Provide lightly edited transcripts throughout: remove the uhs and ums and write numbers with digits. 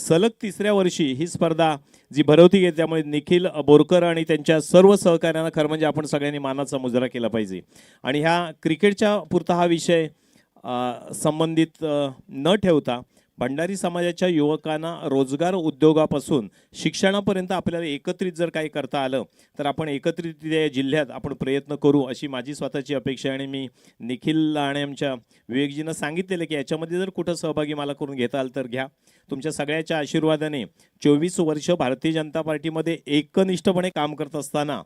सलग तिसऱ्या वर्षी ही स्पर्धा जी भरवती घेते, त्यामुळे निखिल बोरकर आणि त्यांच्या सर्व सहकाऱ्यांना खरं म्हणजे आपण सगळ्यांनी मानाचा मुजरा केला पाहिजे. आणि ह्या क्रिकेटच्या पुरता हा विषय संबंधित न ठेवता भंडारी समाजाच्या युवकांना रोजगार उद्योगापासून शिक्षणापर्यंत आपल्याला एकत्रित जर काही करता आलं तर आपण एकत्रित या जिल्ह्यात आपण प्रयत्न करू अशी माझी स्वतःची अपेक्षा. आणि मी निखिल आणि आमच्या विवेकजींना सांगितलेलं की याच्यामध्ये जर कुठं सहभागी मला करून घेता आलं तर घ्या. तुमच्या सगळ्याच्या आशीर्वादाने 24 वर्ष भारतीय जनता पार्टीमध्ये एकनिष्ठपणे काम करत असताना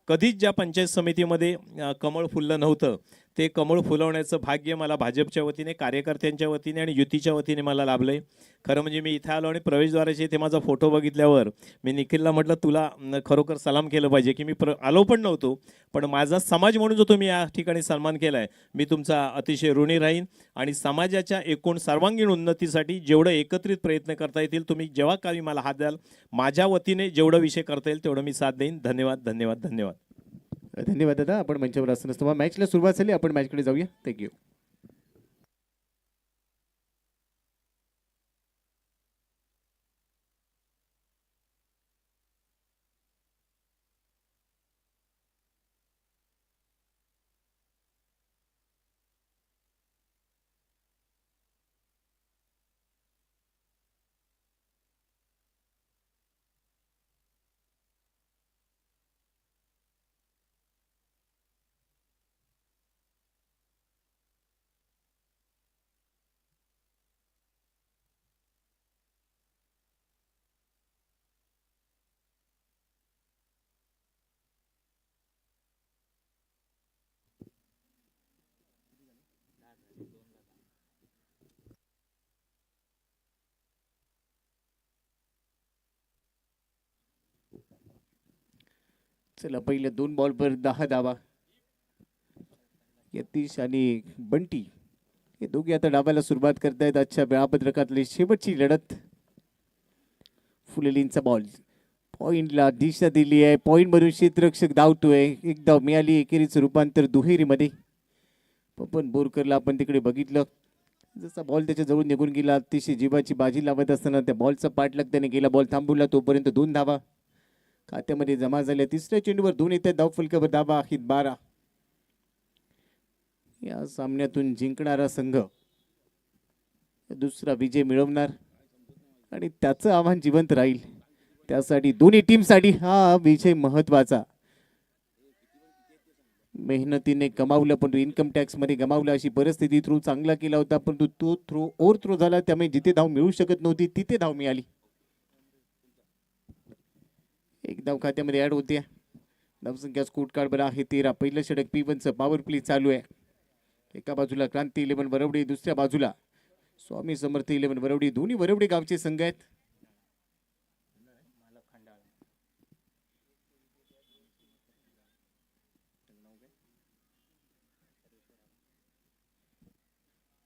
कधीच ज्या पंचायत समितीमध्ये कमळ फुललं नव्हतं ते कमळ फुलवण्याचं भाग्य मला भाजपच्या वतीने, कार्यकर्त्यांच्या वतीने आणि युतीच्या वतीने मला लाभलंय. खरं म्हणजे मी इथे आलो आणि प्रवेशद्वाराचे ते माझा फोटो बघितल्यावर मी निखिलला म्हटलं तुला खरोखर सलाम केलं पाहिजे की मी आलो पण नव्हतो, पण माझा समाज म्हणून जो तुम्ही या ठिकाणी सन्मान केला आहे मी तुमचा अतिशय ऋणी राहीन. आणि समाजाच्या एकूण सर्वांगीण उन्नतीसाठी जेवढं एकत्रित प्रयत्न करता येतील तुम्ही जेव्हा काही मला हात द्याल माझ्या वतीने जेवढं विषय करता येईल तेवढं मी साथ देईन. धन्यवाद धन्यवाद धन्यवाद. धन्यवाद दादा. आपण मंचावर असताना तेव्हा मॅचला सुरुवात झाली. आपण मॅचकडे जाऊया. थँक्यू. चला पहिले 2 बॉलवर 10 धावा. यतीश आणि बंटी हे दोघे आता डावायला सुरुवात करतायत. आजच्या वेळापत्रकातली शेवटची लढत. फुलेलींचा बॉल पॉइंटला दिशा दिली आहे. पॉइंट मधून क्षेत्ररक्षक धावतोय. एक धाव मिळाली. एकेरीचं रूपांतर दुहेरीमध्ये. पण बोरकरला आपण तिकडे बघितलं जसा बॉल त्याच्या जवळ निघून गेला अतिशय जीवाची बाजी लावत असताना त्या बॉलचा पाठलाग त्याने गेला. बॉल थांबवला तोपर्यंत 2 धावा खात्यामध्ये जमा झाल्या. तिसऱ्या चेंडूवर 2 येत्या धाव फलकावर धावा आहेत 12. या सामन्यातून जिंकणारा संघ दुसरा विजय मिळवणार आणि त्याचं आव्हान जिवंत राहील. त्यासाठी दोन्ही टीमसाठी हा विजय महत्वाचा. मेहनतीने कमावलं पण इन्कम टॅक्स मध्ये गमावलं अशी परिस्थिती. थ्रो चांगला केला होता पण तो थ्रो ओव्हर थ्रो झाला त्यामुळे जिथे धाव मिळू शकत नव्हती तिथे धाव मिळाली. एक धाव खात्यामध्ये ऍड होते. धावसंख्या स्कोर कार्ड वर आहे 13. पहिलं षटक P1चं पॉवर प्ले चालू आहे. एका बाजूला क्रांती 11 वरवडी, दुसऱ्या बाजूला स्वामी समर्थ 11 वरवडी. दोन्ही वरवडी गावचे संघ आहेत.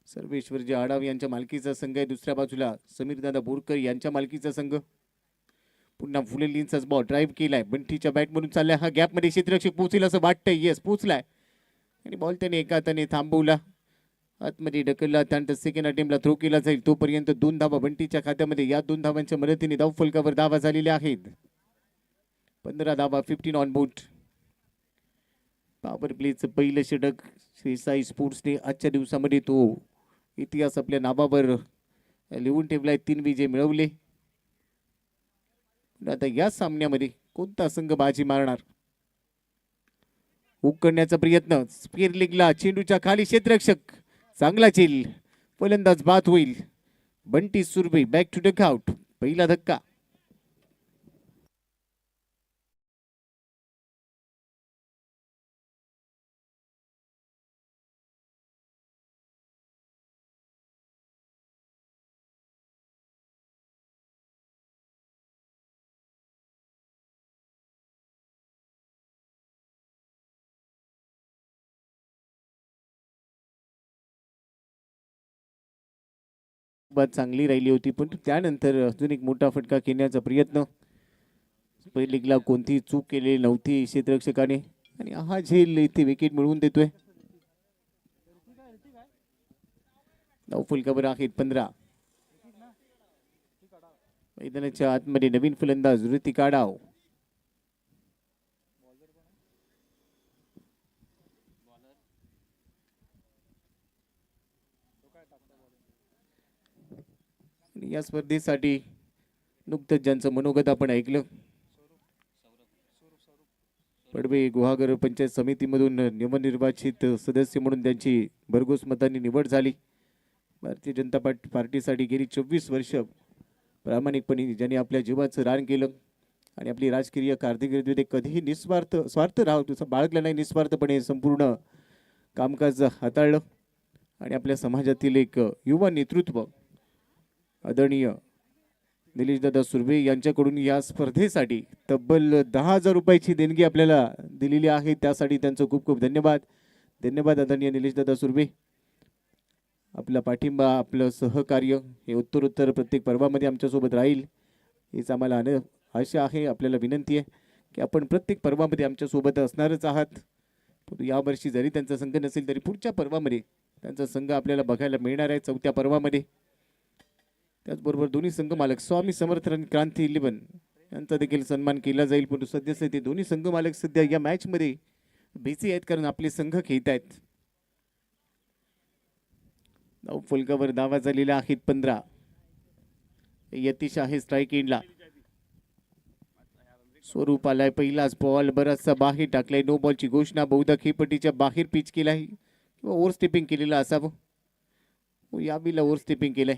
सर्वेश्वरजी आडाव यांच्या मालकीचा संघ आहे. दुसऱ्या बाजूला समीरदादा बोरकर यांच्या मालकीचा संघ. पुन्हा फुलेलींचाच बॉल ड्राईव्ह केलाय. बंटीच्या बॅट मधून चाललाय. हा गॅप मध्ये क्षेत्ररक्षक पोहोचेल असं वाटतंय. येस पोहोचलाय आणि बॉल त्याने एका हाताने थांबवला. आतमध्ये ढकलला. त्यानंतर सेकंड अटेम्प्टला थ्रो केला जाईल. तोपर्यंत 2 धावा बंटीच्या खात्यामध्ये. या 2 धावांच्या मदतीने धाव फलकावर धावा झालेल्या आहेत. 15 धावा 15 ऑन बोर्ड. पॉवर प्लेचं पहिलं षटक श्री साई स्पोर्ट्सने आजच्या दिवसामध्ये तो इतिहास आपल्या नावावर लिहून ठेवलाय. 3 विजय मिळवले. आता या सामन्यामध्ये कोणता संघ बाजी मारणार? हुक करण्याचा प्रयत्न. स्पेअर लेगला चेंडूच्या खाली क्षेत्ररक्षक चांगला चेल. फलंदाज बाद होईल. Bunty Surbhe back to dugout. पहिला धक्का. चांगली राहिली होती पण त्यानंतर अजून एक मोठा फटका खेळण्याचा प्रयत्न. पहिलीला कोणती चूक केलेली नव्हती क्षेत्ररक्षकाने आणि हा झेल इथे विकेट मिळवून देतोय. धाव फलकावर आहेत 15. मैदानाच्या आतमध्ये नवीन फलंदाज ऋतिक आडाव. आणि या स्पर्धेसाठी नुकतंच ज्यांचं मनोगत आपण ऐकलं, पडवे गुहागर पंचायत समितीमधून नवनिर्वाचित सदस्य म्हणून त्यांची भरघोस मतांनी निवड झाली. भारतीय जनता पार्टीसाठी गेली 24 वर्ष प्रामाणिकपणे ज्यांनी आपल्या जीवाचं रान केलं आणि आपली राजकीय कारकिर्दीमध्ये कधीही स्वार्थ बाळगला नाही, निस्वार्थपणे संपूर्ण कामकाज हाताळलं आणि आपल्या समाजातील एक युवा नेतृत्व आदरणीय निलेशदादा सुर्वे यांच्याकडून या स्पर्धेसाठी तब्बल 10,000 रुपयाची देणगी आपल्याला दिलेली आहे. त्यासाठी त्यांचं खूप खूप धन्यवाद. धन्यवाद आदरणीय निलेशदादा सुर्वे. आपला पाठिंबा, आपलं सहकार्य हे उत्तरोत्तर प्रत्येक पर्वामध्ये आमच्यासोबत राहील हीच आम्हाला आशा आहे. आपल्याला विनंती आहे की आपण प्रत्येक पर्वामध्ये आमच्यासोबत असणारच आहात. यावर्षी जरी त्यांचा संघ नसेल तरी पुढच्या पर्वामध्ये त्यांचा संघ आपल्याला बघायला मिळणार आहे, 4थ्या पर्वामध्ये. त्याचबरोबर दोन्ही संघ मालक स्वामी समर्थ आणि क्रांती 11 यांचा देखील सन्मान केला जाईल. परंतु सध्या ते दोन्ही संघ मालक सध्या या मॅचमध्ये बिझी आहेत कारण आपले संघ खेळत आहेत. धाव फलकावर धावा झालेल्या आहेत 15. यतीश आहे स्ट्राईक एंडला. स्वरूप आलाय, पहिलाच बॉल बराचसा बाहेर टाकलाय. नो बॉलची घोषणा. बहुधा खेळपट्टीच्या बाहेर पिच केला आहे किंवा ओव्हर स्टेपिंग केलेलं असावं. यावेळेला ओव्हर स्टेपिंग केलंय,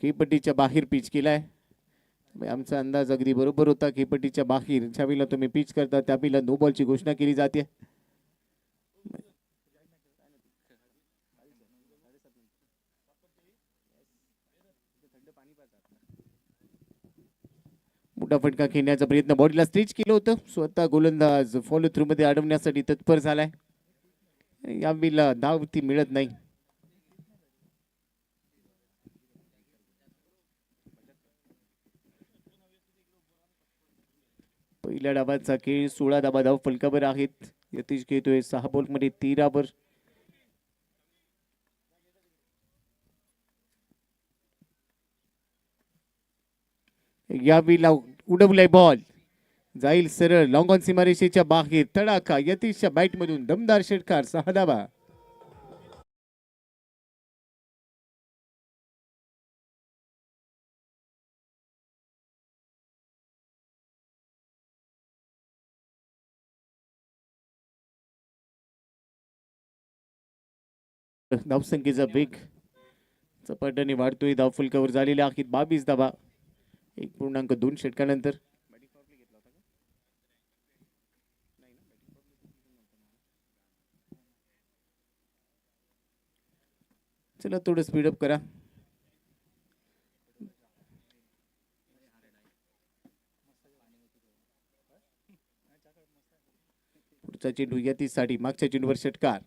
खेळपट्टीच्या बाहेर पिच केलाय. आमचा अंदाज अगदी बरोबर होता. खेळपट्टीच्या बाहेर ज्यावेळेला तुम्ही पिच करता त्यावेळेला नो बॉलची घोषणा केली जाते. मोठा फटका खेळण्याचा प्रयत्न, बॉडीला स्ट्रेच केलं होतं. स्वतः गोलंदाज फॉलो थ्रू मध्ये अडवण्यासाठी तत्पर झालाय. यावेळेला धाव ती मिळत नाही. पहिल्या डावाचा खेळ 16 धावा धाव फलकावर आहेत. यतीश खेळतोय 6 बॉलमध्ये 13 वर. यावेळेला उडवलाय बॉल, जाईल सरळ लॉंग ऑन सीमारेषेच्या बाहेर. तडाखा यतीशच्या बॅट मधून दमदार षटकार, 6 धावा. धावसंख्येचा वेग झपाट्याने वाढतोय. धाव फलकावर झालेले आहेत 22 धावा 1.2 षटकानंतर. चला थोडं स्पीडअप करा. पुढचा चेंडू यतीसाठी, मागच्या चेंडूवर षटकार.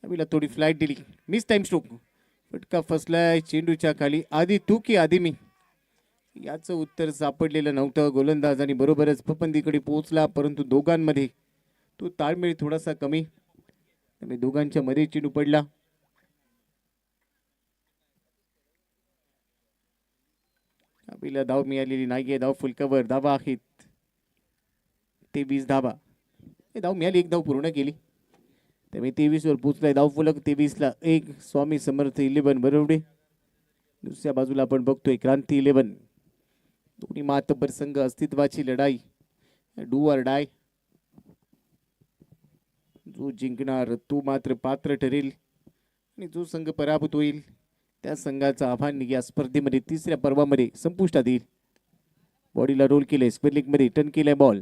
यावेळेला थोडी फ्लाईट दिली, मिस टाइम स्ट्रोक. फटका फसलाय चेंडूच्या खाली. आधी तू की आधी मी, याचं उत्तर सापडलेलं नव्हतं. गोलंदाज आणि बरोबरच पपंदीकडे पोहोचला, परंतु दोघांमध्ये तो ताळमेळ थोडासा कमी, त्यामुळे दोघांच्या मध्ये चेंडू पडला. आपल्याला धाव मिळालेली नाहीये. धाव फलकावर धावा आहेत 23 धावा. धाव मिळाली, एक धाव पूर्ण केली, त्यामुळे 23 वर पोहोचलाय. धाव फलक 23 ला 1. स्वामी समर्थ 11 बरोवडे. दुसऱ्या बाजूला आपण बघतोय क्रांती 11. दोन्ही मातब्बर संघ, अस्तित्वाची लढाई, डू ऑर डाय. जो जिंकणार तो मात्र पात्र ठरेल आणि जो संघ पराभूत होईल त्या संघाचं आव्हान या स्पर्धेमध्ये 3ऱ्या पर्वामध्ये संपुष्टात येईल. बॉडीला रोल केलंय, स्क्वेअर लेग मध्ये टर्न केलाय बॉल.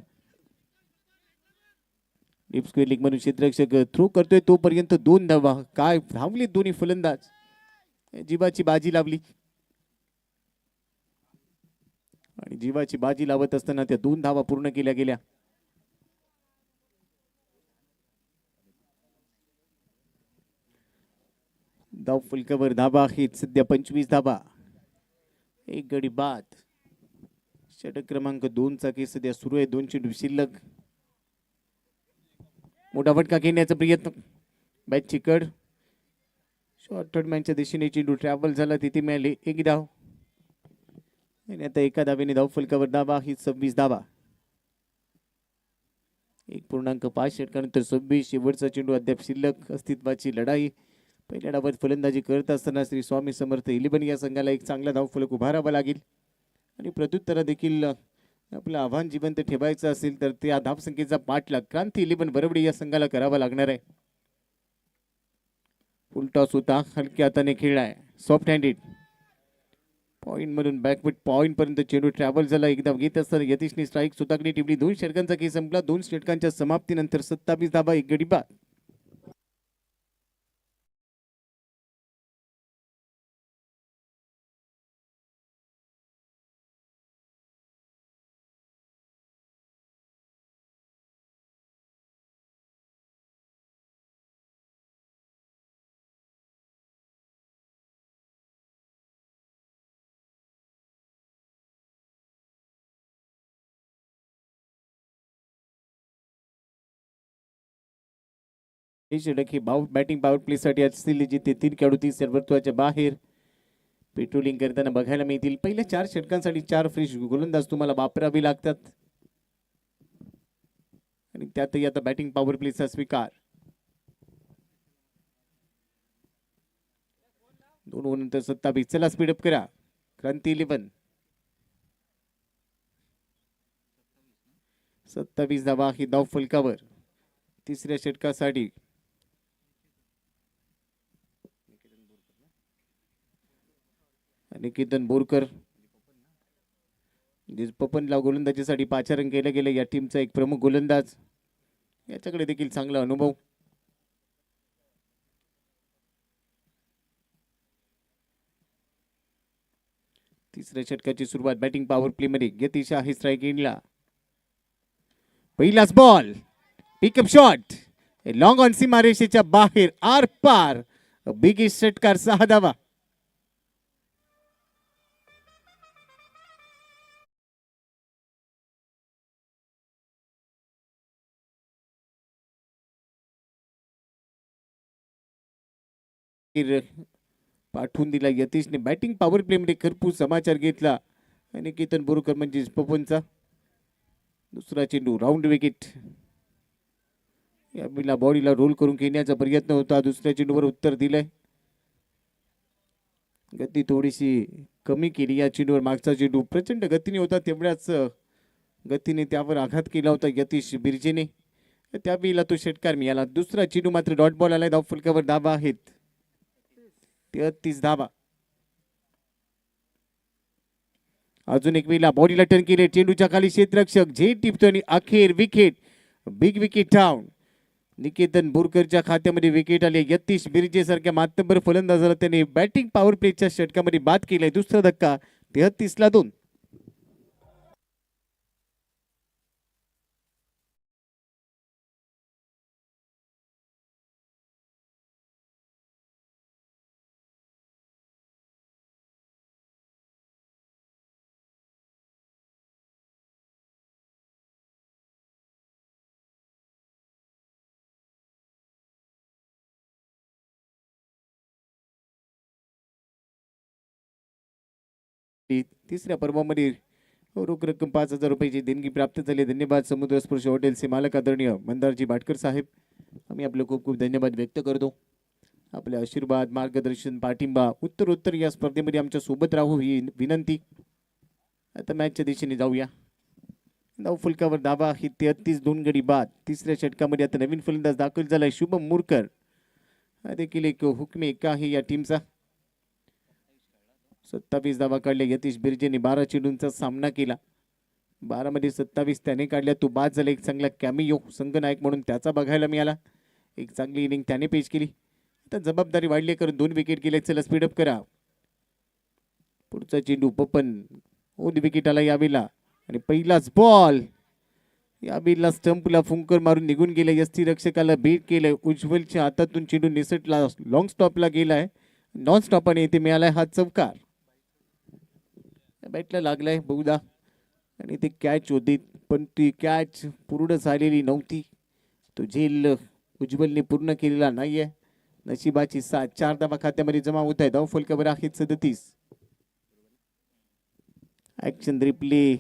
डीप स्क्वेअर लेग मधून क्षेत्ररक्षक थ्रो करतोय, तोपर्यंत 2 धावा. काय धावले दोन्ही फलंदाज, जीवाची बाजी लावली आणि जीवाची बाजी लावत असताना त्या 2 धावा पूर्ण केल्या गेल्या. धाव फलकावर धावा आहेत सध्या 25 धावा. 1 गडी बाद. षटक क्रमांक 2 चा खेळ सध्या सुरू आहे. 2 चेंडू शिल्लक. मोठा फटका घेण्याचा प्रयत्न, बॅटची कड, शॉर्ट मॅनच्या दिशेने चेंडू ट्रॅव्हल झाला, तिथे मिळाले एक धाव. आणि आता एका धावेने धाव फलकावर धावा ही 26 धावा. 1.5 षटकानंतर 26. शेवटचा चेंडू अद्याप शिल्लक. अस्तित्वाची लढाई. पहिल्या डावात फलंदाजी करत असताना श्री स्वामी समर्थ 11 या संघाला एक चांगला धाव फलक उभारावा लागेल आणि प्रत्युत्तरा देखील आपलं आव्हान जिवंत ठेवायचं असेल तर त्या धावसंख्येचा पाठलाग क्रांती 11 बरवडी या संघाला करावा लागणार आहे. उलटा सुद्धा हलक्या हाताने खेळलाय, सॉफ्ट हँडेड. पॉइंट मधून बॅकवर्ड पॉइंट पर्यंत चेंडू ट्रॅव्हल झाला. एकदा घेत असताना यतीशने स्ट्राईक सुताकडे टिपली. 2 षटकांचा खेळ संपला. 2 षटकांच्या समाप्तीनंतर 27 धावा, 1 गडी बाद. हे षटक हे बॅटिंग पॉवर प्ले साठी असतील, जिथे 3 खेळाडू 30 सर्वत्वाच्या बाहेर पेट्रोलिंग करताना बघायला मिळतील. पहिल्या 4 षटकांसाठी 4 फ्रेश गोलंदाज तुम्हाला वापरावे लागतात आणि त्यातही आता बॅटिंग पॉवर प्लेचा स्वीकार. 2 ओव्हर नंतर 27. चला स्पीडअप करा. क्रांती 11. 27 धावा ही धाव फलकावर. तिसऱ्या षटकासाठी निकेतन बोरकर पपनला गोलंदाजीसाठी पाचारण केलं गेलं. या टीमचा एक प्रमुख गोलंदाज, याच्याकडे देखील चांगला अनुभव. तिसऱ्या षटकाची सुरुवात बॅटिंग पॉवर प्ले मध्ये. यतीश आहे स्ट्राईक एंडला. पहिलाच ball, pickup shot, long on सीमारेषेच्या बाहेर, आर पार. बिगेस्ट षटकार, 6 धावा. पाठवून दिला यतीशने. बॅटिंग पॉवर प्ले मध्ये खरपूस समाचार घेतला. निकेतन बोरकर म्हणजे पपनचा दुसरा चेंडू, राऊंड विकेट. या बॉडीला रोल करून खेळण्याचा प्रयत्न होता. दुसऱ्या चेंडूवर उत्तर दिलंय. गती थोडीशी कमी केली या चेंडूवर. मागचा चेंडू प्रचंड गतीने होता, तेवढ्याच गतीने त्यावर आघात केला होता यतीश बिर्जेने. त्यावेळेला तो षटकार मिळाला. दुसरा चेंडू मात्र डॉट बॉल आलाय. धाव फलकावर धावा आहेत 33 धावा. अजून एक वेळेला बॉडीला टर्न केले. चेंडूच्या खाली क्षेत्ररक्षक झेल टिपतो आणि अखेर wicket. Big wicket down. Niketan बोरकरच्या खात्यामध्ये विकेट आले. यतीश बिर्जे सारख्या मातब्बर फलंदाजाला त्याने बॅटिंग पॉवर प्लेच्या षटकामध्ये बाद केलाय. दुसरा धक्का, 33 ला 2. तिसऱ्या पर्वामध्ये रोख रक्कम 5,000 रुपयाची देणगी प्राप्त झाली. धन्यवाद समुद्र स्पर्श हॉटेलचे मालक आदरणीय मंदारजी भाटकर साहेब. आम्ही आपले खूप खूप धन्यवाद व्यक्त करतो. आपले आशीर्वाद, मार्गदर्शन, पाठिंबा उत्तर या स्पर्धेमध्ये आमच्या सोबत राहू ही विनंती. आता मॅचच्या दिशेने जाऊया. धाव फलकावर धावा ही 33, 2 गडी बाद. तिसऱ्या षटकामध्ये आता नवीन फलंदाज दाखल झालाय, शुभम मुरकर. हा देखील एक हुकमे एक आहे या टीमचा. 27 धावा काढल्या यतीश बिर्जेने. 12 चेंडूंचा सामना केला. 12 मध्ये 27 त्याने काढल्या. तो बाद झाला. एक चांगला कॅमियो संघनायक म्हणून त्याचा बघायला मिळाला. एक चांगली इनिंग त्याने पेश केली. आता जबाबदारी वाढली करून 2 विकेट गेले. चला स्पीडअप करा. पुढचा चेंडू पपन, 2 विकेटाला यावेळेला आणि पहिलाच बॉल. यावेळेला स्टंपला फुंकर मारून निघून गेले. यष्टी रक्षकाला भेट केलंय. उज्ज्वलच्या हातातून चेंडू निसटला, लॉंग स्टॉपला गेलाय. नॉन स्टॉपाने इथे मिळालाय हा चौकार. बॅटला लागलाय बहुधा आणि ते कॅच होती, पण ती कॅच पूर्ण झालेली नव्हती. तो झेल उज्ज्वलने पूर्ण केलेला नाहीये. नशिबाची साथ, 4 धावा खात्यामध्ये जमा होत आहे. धाव फलकावर आहेत 37. Action replay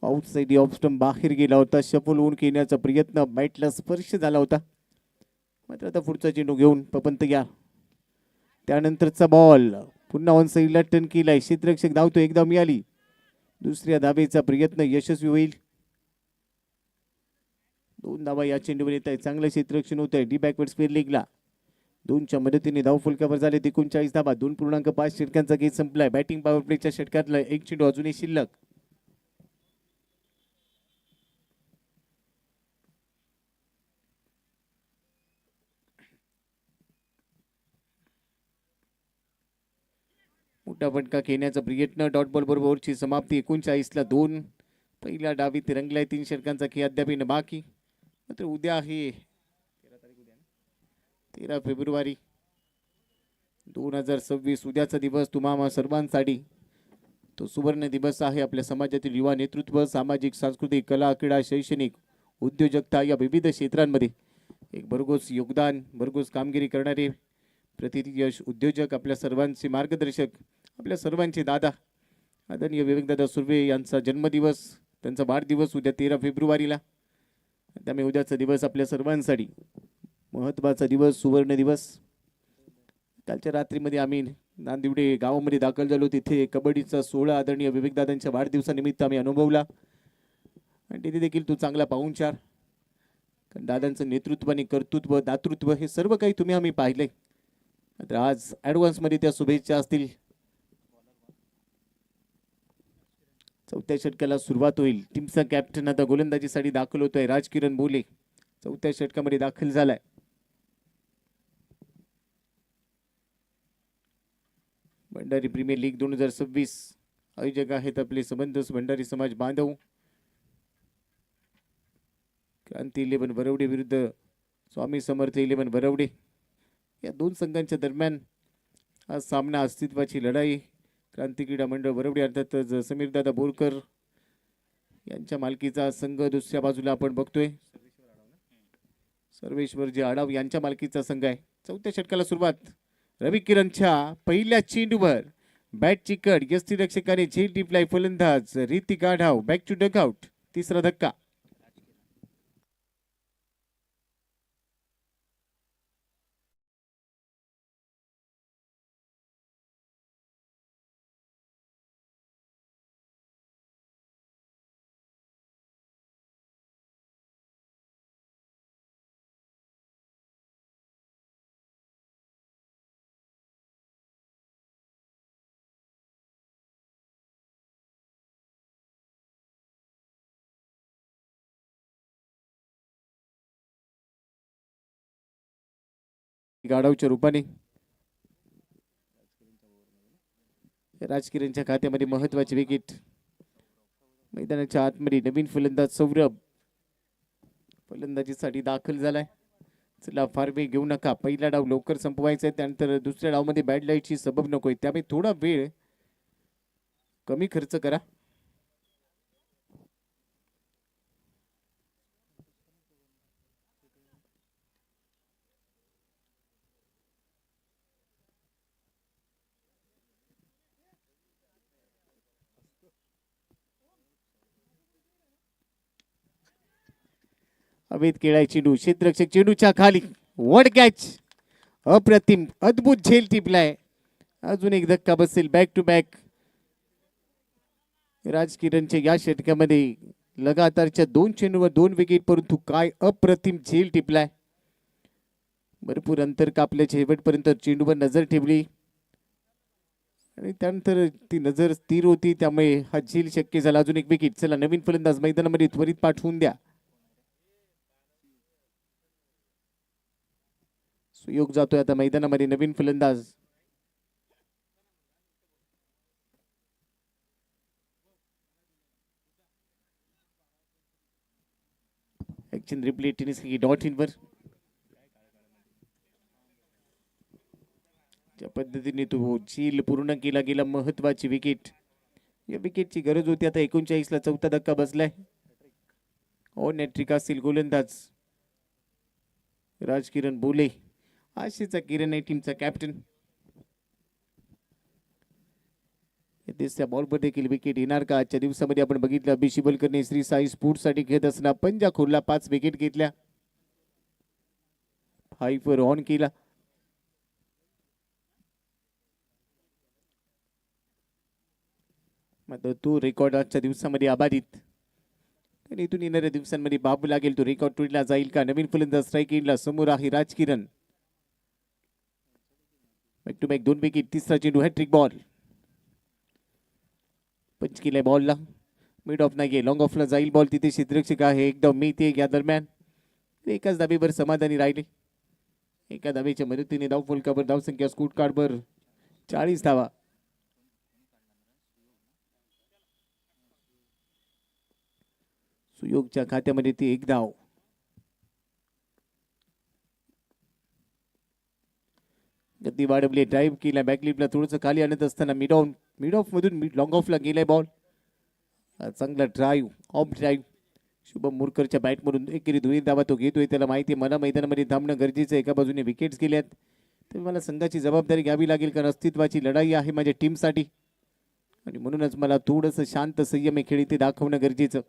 outside off stump बाहेर गेला होता. शफल होऊन घेण्याचा प्रयत्न, बॅटला स्पर्श झाला होता. मात्र आता पुढचा चेंडू घेऊन पपंत घ्या. त्यानंतरचा बॉल पुन्हा ऑन साईडला टर्न केलाय. क्षेत्ररक्षक धावतो, एक धाव मिळाली. दुसऱ्या धावेचा प्रयत्न यशस्वी होईल. 2 धावा या चेंडूवर येत आहे. चांगलं क्षेत्ररक्षण होत आहे डी बॅकवर्ड स्पेअर लेगला. 2च्या मदतीने धाव फलकावर झाले 39 धावा. 2.5 षटकांचा गेम संपलाय. बॅटिंग पॉवर प्लेच्या षटकातला एक चेंडू अजूनही शिल्लक. मोठा फटका खेळण्याचा प्रयत्न, डॉट बॉल बरोबर ओव्हरची समाप्ती. 39ला 2. पहिल्या डावीत रंगलाय. 3 षटकांचा खेळ अद्याप बाकी. मात्र उद्या आहे 13 फेब्रुवारी 2026. उद्याचा दिवस तुम्हा सर्वांसाठी तो सुवर्ण दिवस आहे. आपल्या समाजातील युवा नेतृत्व, सामाजिक, सांस्कृतिक, कला, क्रीडा, शैक्षणिक, उद्योजकता या विविध क्षेत्रांमध्ये एक भरघोस योगदान, भरघोस कामगिरी करणारे प्रतिनिधी यश उद्योजक, आपल्या सर्वांचे मार्गदर्शक, आपल्या सर्वांचे दादा आदरणीय विवेकदादा सुर्वे यांचा जन्मदिवस, त्यांचा वाढदिवस उद्या 13 फेब्रुवारीला. त्यामुळे उद्याचा दिवस आपल्या सर्वांसाठी महत्त्वाचा दिवस, सुवर्ण दिवस. कालच्या रात्रीमध्ये आम्ही नांदिवडे गावामध्ये दाखल झालो. तिथे कबड्डीचा 16 आदरणीय विवेकदादांच्या वाढदिवसानिमित्त आम्ही अनुभवला. आणि तिथे देखील तो चांगला पाहुणचार, कारण दादांचं नेतृत्व आणि कर्तृत्व, दातृत्व हे सर्व काही तुम्ही आम्ही पाहिलंय. मात्र आज ॲडव्हान्समध्ये त्या शुभेच्छा असतील. 4थ्या षटकाला सुरुवात होईल. टीमचा कॅप्टन आता गोलंदाजीसाठी दाखल होतोय. राजकिरण बोले 4थ्या षटकामध्ये दाखल झालाय. भंडारी प्रीमियर लीग 2026 आयोजक आहेत आपले संबंध भंडारी समाज बांधव. क्रांती 11 वरवडे विरुद्ध स्वामी समर्थ 11 वरवडे या दोन संघांच्या दरम्यान हा सामना, अस्तित्वाची लढाई. क्रांती क्रीडा मंडळ वरवडे अर्थातच समीरदादा बोरकर यांच्या मालकीचा संघ. दुसऱ्या बाजूला आपण बघतोय सर्वेश्वरजी आडाव यांच्या मालकीचा संघ आहे. 4थ्या षटकाला सुरुवात. रवी किरणच्या पहिल्या चेंडूवर बॅट चिकट, यष्टीरक्षकाने झेल टिपलाय. फलंदाज Hrithik Adhav back to dugout. 3रा धक्का. गाढवच्या रूपाने राजकिरणच्या खात्यामध्ये महत्वाची विकेट. मैदानाच्या आतमध्ये नवीन फलंदाज सौरभ फलंदाजीसाठी दाखल झालाय. चला फार वेळ घेऊ नका, पहिला डाव लवकर संपवायचा आहे. त्यानंतर दुसऱ्या डावमध्ये बॅड लाईटची सबब नकोय, त्यामुळे थोडा वेळ कमी खर्च करा. हवेत खेळाय चेंडू, क्षेत्ररक्षक चेंडूच्या खाली, वड कॅच, अप्रतिम, अद्भुत झेल टिपलाय. अजून एक धक्का बसेल. बॅक टू बॅक राजकिरणच्या या षटकामध्ये लगातारच्या 2 चेंडूवर 2 विकेट, परंतु काय अप्रतिम झेल टिपलाय. भरपूर अंतर कापल्या, शेवटपर्यंत चेंडूवर नजर ठेवली आणि त्यानंतर ती नजर स्थिर होती, त्यामुळे हा झेल शक्य झाला. अजून एक विकेट. चला नवीन फलंदाज मैदानामध्ये त्वरित पाठवून द्या. सुयोग जातोय आता मैदानामध्ये. नवीन फलंदाज action replay tennis dot in वर. ज्या पद्धतीने तो झेल पूर्ण केला गेला, महत्वाची विकेट. या विकेटची गरज होती. आता 39ला 4था धक्का बसलाय. ऑन हॅट्रिक असेल गोलंदाज राजकिरण बोले. आशेचा किरण आहे टीमचा कॅप्टन. तिसऱ्या बॉलवर देखील विकेट येणार का? आजच्या दिवसामध्ये आपण बघितलं अभिषेक शिबलकरने श्री साई स्पोर्ट्स साठी खेळत असताना पंजा खोलला, 5 विकेट घेतल्या, 5 वर ऑन केला. मात्र तो रेकॉर्ड आजच्या दिवसामध्ये अबाधित, आणि इथून येणाऱ्या दिवसांमध्ये बाबू लागेल तो रेकॉर्ड तोडला जाईल का? नवीन फलंदाज स्ट्राईक एंडला समोर आहे Rajkiran. Back to back 2 wicket, तिसरा चेंडू हॅट्रिक बॉल, पंच केलाय बॉलला, मिड ऑफ नाही, लॉंग ऑफला जाईल बॉल, तिथे क्षेत्ररक्षक आहे एकदम मिळते. या दरम्यान एकाच धाबेवर समाधानी राहिले. एका धाबेच्या मदतीने धाव फलकावर धावसंख्या स्कोर कार्डवर 40 धावा. सुयोगच्या खात्यामध्ये ती 1 धाव. गती वाढवली, ड्राईव्ह केला, बॅकलिपला थोडंसं खाली आणत असताना मिड ऑफ मधून लॉंग ऑफला गेलाय बॉल. चांगला ड्राईव्ह, ऑफ ड्राईव्ह शुभम मुरकरच्या बॅटमधून एकेरी 2 धावा तो घेतोय. त्याला माहिती आहे मला मैदानामध्ये थांबणं गरजेचं आहे. एका बाजूने विकेट्स गेल्यात तर मला संघाची जबाबदारी घ्यावी लागेल, कारण अस्तित्वाची लढाई आहे माझ्या टीमसाठी, आणि म्हणूनच मला थोडंसं शांत संयमी खेळ इथे दाखवणं गरजेचं.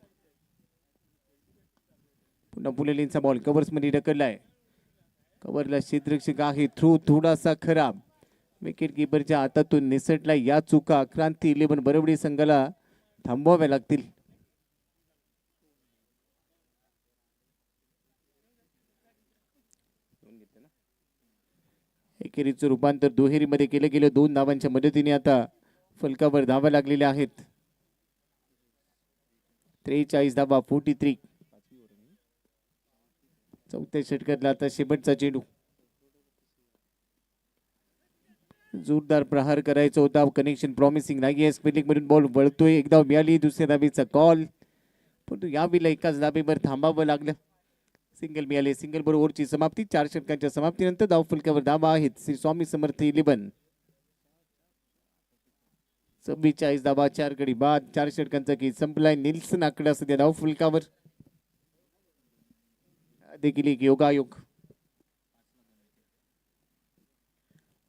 पुन्हा पुलेलींचा बॉल कव्हर्समध्ये ढकललाय, कव्हरला क्षेत्ररक्षक आहे, थ्रो थोडासा खराब, विकेट किपरच्या हातातून निसटला. या चुका क्रांती 11 बरोबरी संघाला थांबवाव्या लागतील. एकेरीचं रूपांतर दुहेरीमध्ये केलं गेलं. 2 धावांच्या मदतीने आता फलकावर धावा लागलेल्या आहेत. 43 धावा, 43. चौथ्या षटकातला आता शेवटचा चेंडू, जोरदार प्रहार करायचा होता, कनेक्शन प्रॉमिसिंग नाही. स्पेलिंग मधून बॉल वळतोय, एकदा मिळाली, दुसऱ्या धाबेचा कॉल, पण यावेळेला एकाच धाबेवर थांबावं लागलं. सिंगल मिळाले, सिंगल बरोबर ओव्हरची समाप्ती. 4 षटकांच्या समाप्तीनंतर धाव फलकावर धावा आहेत श्री स्वामी समर्थ 11. 44 धावा, 4 गडी बाद, 4 षटकांचा खेळ संपलाय. निल्सन आकडा सध्या धाव फलकावर, देखील एक योगायोग.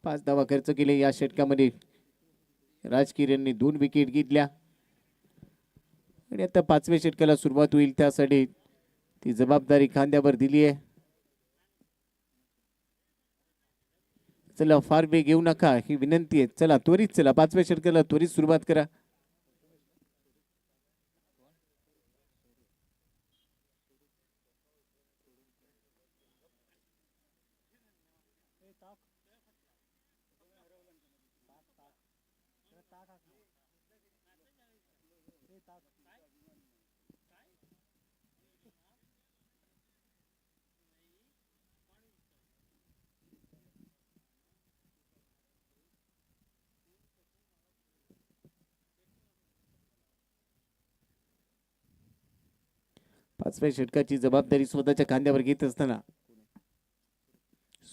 5 धावा खर्च केले या षटकामध्ये. राजकिरणने 2 विकेट घेतल्या, आणि आता 5व्या षटकाला सुरुवात होईल, त्यासाठी ती जबाबदारी खांद्यावर दिली आहे. चला फार वेग घेऊ नका ही विनंती आहे. चला त्वरित चला, 5व्या षटकाला त्वरित सुरुवात करा. पाचव्या षटकाची जबाबदारी स्वतःच्या खांद्यावर घेत असताना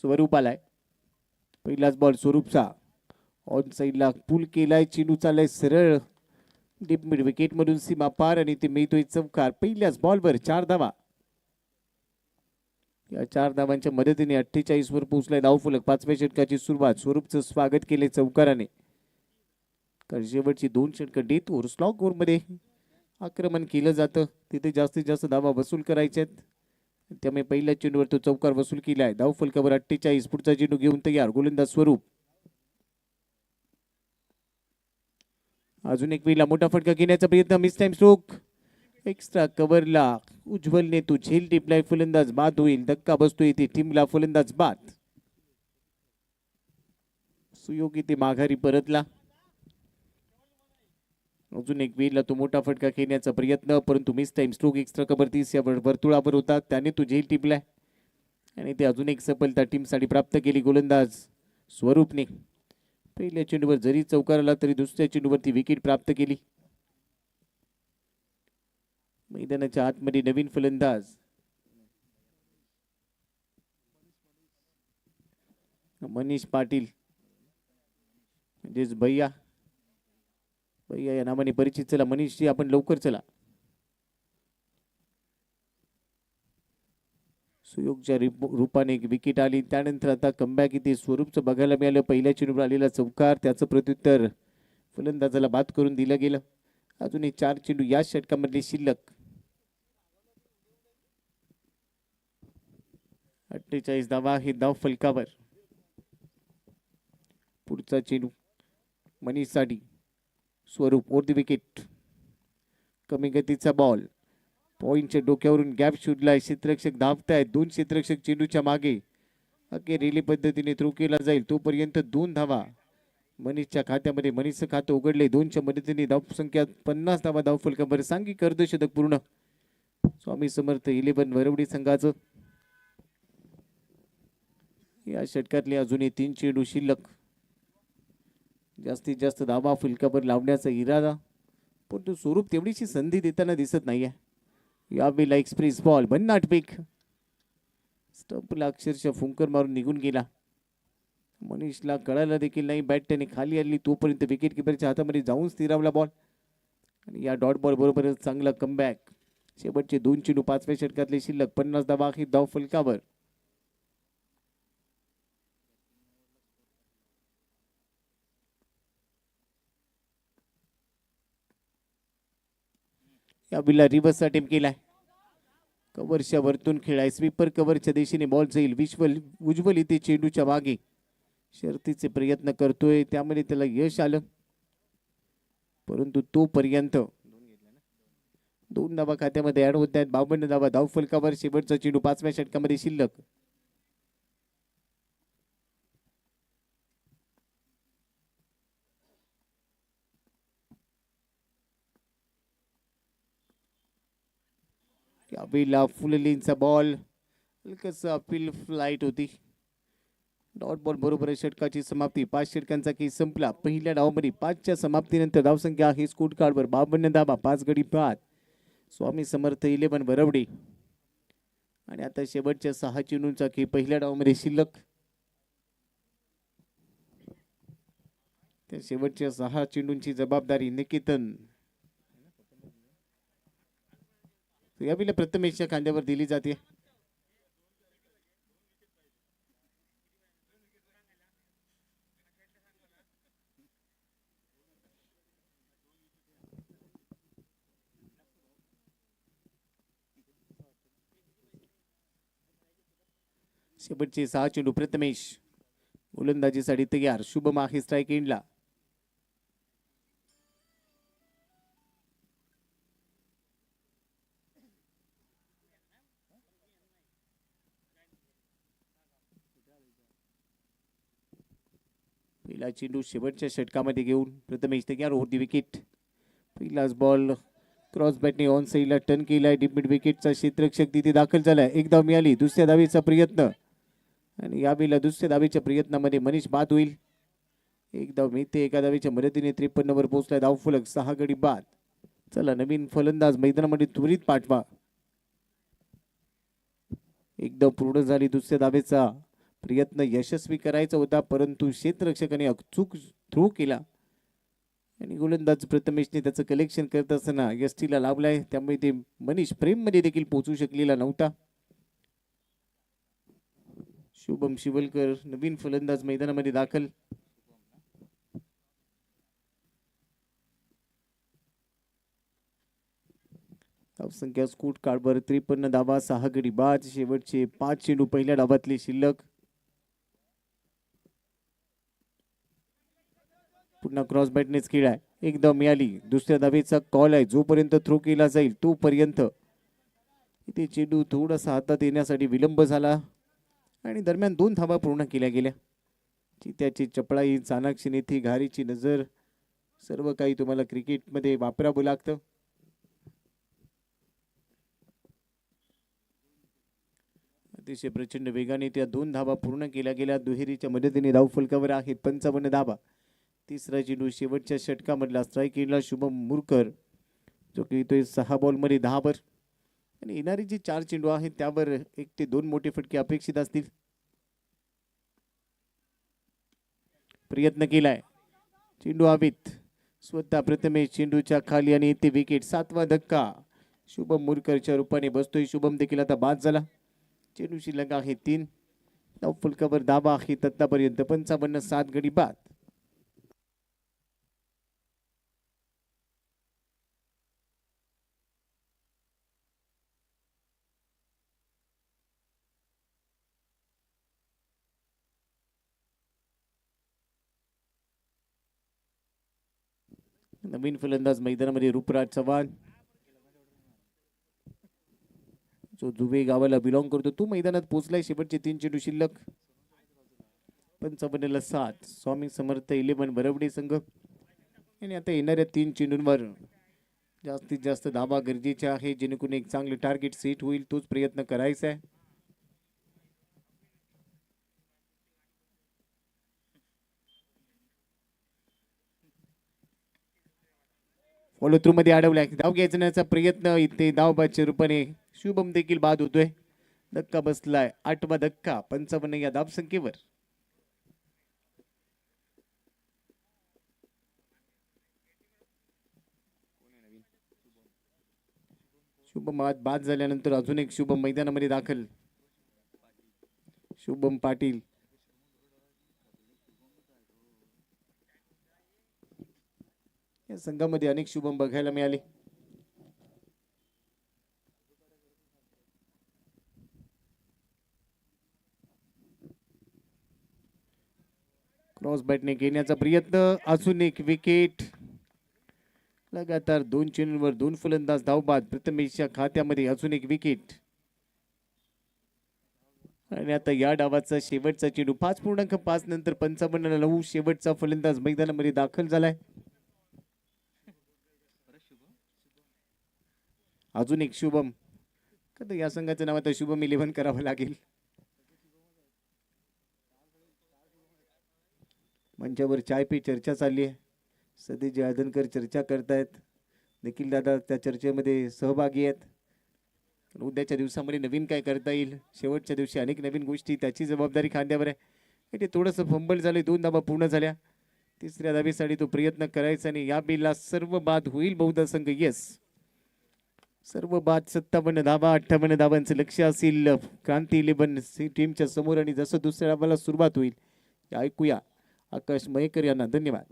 स्वरूप आलाय. पहिलाच बॉल स्वरूपचा, ऑन साईडला पुल केलाय, चेंडू चाललाय सरळ डीप मिड विकेट मधून सीमा पार, आणि ते मिळतोय चौकार. पहिल्याच बॉलवर 4 धावा. या 4 धावांच्या मदतीने 48 वर पोहोचलाय धावफलक. 5व्या षटकाची सुरुवात, स्वरूपचं स्वागत केले चौकाराने, कारण शेवटची 2 षटकं डेथ ओव्हर स्लॉग ओव्हर मध्ये आक्रमण केलं जातं, तिथे जास्तीत जास्त धावा वसूल करायच्यात. त्यामुळे पहिल्या चेंडूवर तो चौकार वसूल केलाय. धाव फलकावर 48. पुढचा चेंडू घेऊन तयार गोलंदाज स्वरूप. अजून एक वेळेला मोठा फटका घेण्याचा प्रयत्न, मिस टाइम स्ट्रोक, एक्स्ट्रा कव्हरला उज्ज्वलने तो झेल टिपलाय, फलंदाज बाद होईल. धक्का बसतोय इथे टीमला, फलंदाज बाद. सुयोग इथे माघारी परतला. अजून एक वेळेला तो मोठा फटका खेळण्याचा प्रयत्न, परंतु miss time stroke, extra cover 30 या वर्तुळावर होता, त्याने तो झेल टिपलाय, आणि ते अजून एक सफलता टीमसाठी प्राप्त केली गोलंदाज स्वरूपने. पहिल्या चेंडूवर जरी चौकार आला तरी दुसऱ्या चेंडूवरती विकेट प्राप्त केली. मैदानाच्या आतमध्ये नवीन फलंदाज मनीष पाटील, म्हणजेच भैया या नावाने परिचित. चला मनीषजी आपण लवकर चला. सुयोगच्या रूपाने एक विकेट आली. त्यानंतर आता कमबॅक इथे स्वरूपचं बघायला मिळालं. पहिल्या चेंडूवर आलेला चौकार, त्याचं प्रत्युत्तर फलंदाजाला बाद करून दिलं गेलं. अजूनही 4 चेंडू या षटकामधले शिल्लक. 48 धावा हे धाव फलकावर. पुढचा चेंडू मनीषसाठी. स्वरूप ओर द विकेट. कमी गतीचा बॉल. पॉइंटच्या डोक्यावरून गॅप शोधलाय. क्षेत्ररक्षक धावतायत. 2 क्षेत्ररक्षक चेंडूच्या मागे. अखेर रिले पद्धतीने थ्रो केला जाईल. तोपर्यंत 2 धावा मनीषच्या खात्यामध्ये. मनीषचं खातं उघडले. 2च्या मदतीने धावसंख्या 50 धावा धाव फलकावर. सांघिक अर्धशतक पूर्ण स्वामी समर्थ 11 वरवडी संघाचं. या षटकातले अजूनही 3 चेंडू शिल्लक. जास्तीत जास्त धावा फलकावर लावण्याचा इरादा, पण तो स्वरूप तेवढीशी संधी देताना दिसत नाहीये. यावेळेला एक्सप्रेस बॉल भन्नाट वेग. स्टंपला अक्षरशः फुंकर मारून निघून गेला. मनीषला कळायला देखील नाही बॅट त्याने खाली आणली. तोपर्यंत विकेट किपरच्या हातामध्ये जाऊन स्थिरावला बॉल. आणि या डॉट बॉल बरोबरच चांगला कमबॅक. शेवटचे 2 चेंडू 5व्या षटकातले शिल्लक. 50 धावा ही धाव फलकावर. या बिल्ला रिव्हर्स अटेम्प्ट केलाय. कव्हरच्या वरतून खेळाय. स्वीपर कव्हरच्या दिशेने बॉल जाईल. उज्ज्वल इथे चेंडूच्या मागे शर्तीचे प्रयत्न करतोय. त्यामध्ये त्याला यश आलं, परंतु तोपर्यंत 2 धावा खात्यामध्ये ऍड होत आहेत. 52 धावा धाव फलकावर. शेवटचा चेंडू 5व्या षटकामध्ये शिल्लक. यावेळेला फुल लेनचा बॉल. हलकस अपील फ्लाईट होती. डॉट बॉल बरोबर षटकाची समाप्ती. 5 षटकांचा केस संपला. पहिल्या डावामध्ये 5च्या समाप्तीनंतर धावसंख्या आहे स्कोर कार्डवर 52 धावा 5 गडी बाद. स्वामी समर्थ 11 वरवडे. आणि आता शेवटच्या 6 चेंडूंचा की पहिल्या डावामध्ये शिल्लक. त्या शेवटच्या 6 चेंडूंची जबाबदारी निकेतन यावेळेला प्रथमेशच्या खांद्यावर दिली जाते. शेवटचे 6 चेंडू प्रथमेश गोलंदाजीसाठी तयार. शुभम आहे स्ट्राईक एंडला. पहिला चेंडू शेवटच्या षटकामध्ये घेऊन प्रथमेश तयार. Over the wicket. पहिलाच बॉल क्रॉस बॅटने ऑन साईडला टर्न केलाय. डीप मिड विकेटचा क्षेत्ररक्षक तिथे दाखल झालाय. एक धाव मिळाली. दुसऱ्या धावेचा प्रयत्न. आणि यावेळेला दुसऱ्या धावेच्या प्रयत्नामध्ये मनीष बाद होईल. एक धाव मिळते. एका धावेच्या मदतीने 53 वर पोहोचलाय धाव फलक. 6 गडी बाद. चला नवीन फलंदाज मैदानामध्ये त्वरित पाठवा. एक धाव पूर्ण झाली. दुसऱ्या धावेचा प्रयत्न यशस्वी करायचा होता, परंतु क्षेत्ररक्षकाने अचूक थ्रो केला आणि गोलंदाज प्रथमेशने त्याचं कलेक्शन करत असताना यष्टीला लावलाय. त्यामुळे ते मनीष फ्रेम मध्ये देखील पोहोचू शकलेला नव्हता. शुभम शिवलकर नवीन फलंदाज मैदानामध्ये दाखल. धावसंख्या स्कोर कार्डवर 53 धावा 6 गडी बाद. शेवटचे 5 चेंडू पहिल्या डावातले शिल्लक. पुन्हा क्रॉस बॅटनेच खेळाय. एक धाव मिळाली. दुसऱ्या धावेचा कॉल आहे. जोपर्यंत थ्रो केला जाईल तोपर्यंत इथे चेंडू थोडासा हातात येण्यासाठी विलंब झाला आणि दरम्यान 2 धावा पूर्ण केल्या गेल्या. चित्याची चपळाई, चाणाक्षी नेती, घारीची नजर, सर्व काही तुम्हाला क्रिकेटमध्ये वापरावं लागतं. अतिशय प्रचंड वेगाने त्या 2 धावा पूर्ण केल्या गेल्या. दुहेरीच्या मदतीने धाव फलकावर आहेत 55 धावा. तिसरा चेंडू शेवटच्या षटकामधला स्ट्राईक एंडला शुभम मुरकर, जो की तो 6 बॉलमध्ये 10 वर. आणि येणारे जे 4 चेंडू आहेत त्यावर 1 ते 2 मोठे फटके अपेक्षित असतील. प्रयत्न केलाय. चेंडू हवेत. स्वतः प्रथमेश चेंडूच्या खाली आणि इथे विकेट. 7वा धक्का शुभम मुरकरच्या रूपाने बसतोय. शुभम देखील आता बाद झाला. चेंडू शिल्लक आहे 3. धाव फलकावर धाबा आहे आतापर्यंत 55 गडी बाद. नवीन फलंदाज मैदानामध्ये रूपराज चव्हाण, जो जुबे गावाला बिलॉंग करतो, तो मैदानात पोहोचलाय. शेवटचे 3 चेंडू शिल्लक. 55-7. स्वामी समर्थ 11 बरवडे संघ. आणि आता येणाऱ्या 3 चेंडूंवर जास्तीत जास्त धाबा गरजेचे आहे, जेणेकरून एक चांगले टार्गेट सेट होईल. तोच प्रयत्न करायचा आहे. फॉलो थ्रू मध्ये अडवलाय. धाव घ्यायचा प्रयत्न इथे धावबादच्या रूपाने शुभम देखील बाद होतोय. धक्का बसलाय. 8वा धक्का 55 या धाव संख्येवर. शुभम बाद झाल्यानंतर अजून एक शुभम मैदानामध्ये दाखल. शुभम पाटील. या संघामध्ये अनेक शुभम बघायला मिळाले. क्रॉस बॅटने घेण्याचा प्रयत्न. अजून एक विकेट. लगातार 2 चेंडूंवर 2 फलंदाज धावबाद. प्रथमेशच्या खात्यामध्ये अजून एक विकेट. आणि आता या डावाचा शेवटचा चेंडू 5.5 नंतर 55-9 शेवटचा फलंदाज मैदानामध्ये दाखल झालाय. अजून एक शुभम. कधी या संघाचं नाव आता शुभम 11 करावं लागेल. मंचावर चाय पे चर्चा चालली आहे. सतीश जयदनकर चर्चा करतायत. निखिल दादा त्या चर्चेमध्ये सहभागी आहेत. उद्याच्या दिवसामध्ये नवीन काय करता येईल, शेवटच्या दिवशी अनेक नवीन गोष्टी, त्याची जबाबदारी खांद्यावर आहे. ते थोडंसं फंबल झाले. 2 धाबा पूर्ण झाल्या. 3ऱ्या धाबेसाठी तो प्रयत्न करायचा आणि या बिलला सर्व बाद होईल बहुधा संघ. येस, सर्व बाद. 57 धाबा 58 धाबांचं लक्ष असेल क्रांती 11 टीमच्या समोर. आणि जसं दुसऱ्या डावाला सुरुवात होईल ऐकूया आकाश मयेकर यांना. धन्यवाद.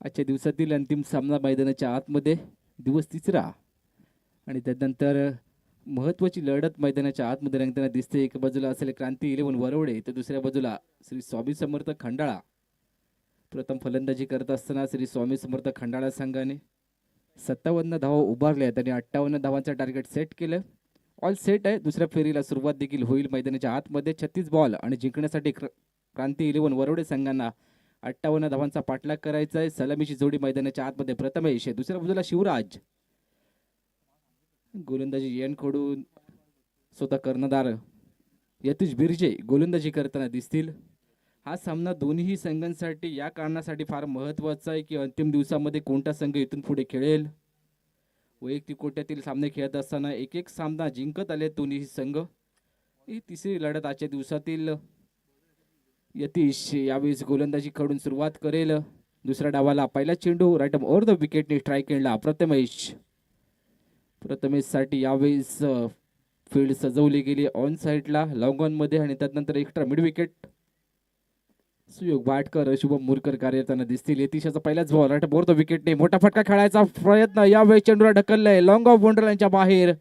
आजच्या दिवसातील अंतिम सामना मैदानाच्या आतमध्ये दिवस तिसरा आणि त्यानंतर महत्त्वाची लढत मैदानाच्या आतमध्ये रंगताना दिसते. एका बाजूला असेल क्रांती 11 वरवडे तर दुसऱ्या बाजूला श्री स्वामी समर्थ खंडाळा. प्रथम फलंदाजी करत असताना श्री स्वामी समर्थ खंडाळा संघाने 57 धावा उभारल्यात आणि 58 धावांचं टार्गेट सेट केलं. ऑल सेट आहे. दुसऱ्या फेरीला सुरुवात देखील होईल. मैदानाच्या आतमध्ये 36 बॉल आणि जिंकण्यासाठी क्रांती 11 वरवडे संघांना 58 धावांचा पाठलाग करायचा आहे. सलामीची जोडी मैदानाच्या आतमध्ये प्रथमेश, दुसऱ्या बाजूला शिवराज. गोलंदाजी यांकडून स्वतः कर्णधार यतीश बिर्जे गोलंदाजी करताना दिसतील. हा सामना दोन्ही संघांसाठी या कारणासाठी फार महत्त्वाचा आहे की अंतिम दिवसामध्ये कोणता संघ इथून पुढे खेळेल. वैयक्तिक कोट्यातील सामने खेळत असताना एक एक सामना जिंकत आले दोन्ही संघ. ही तिसरी लढत आजच्या दिवसातील. यतीश यावेळेस गोलंदाजी कडून सुरुवात करेल. दुसऱ्या डावाला पहिला चेंडू राईट ओव्हर द विकेटने स्ट्राईक केला. प्रथमेशसाठी यावेळेस फील्ड सजवली गेली ऑन साईडला लॉंग ऑन मध्ये आणि त्यानंतर एक्स्ट्रा मिड विकेट. सुयोग भाटकर, शुभम मुरकर कार्यरताना दिसतील. यतीशाचा पहिलाच बॉल राईट ओव्हर द विकेटने मोठा फटका खेळायचा प्रयत्न यावेळेस चेंडूला ढकललाय लॉंग ऑफ बोंडरलाईनच्या बाहेर.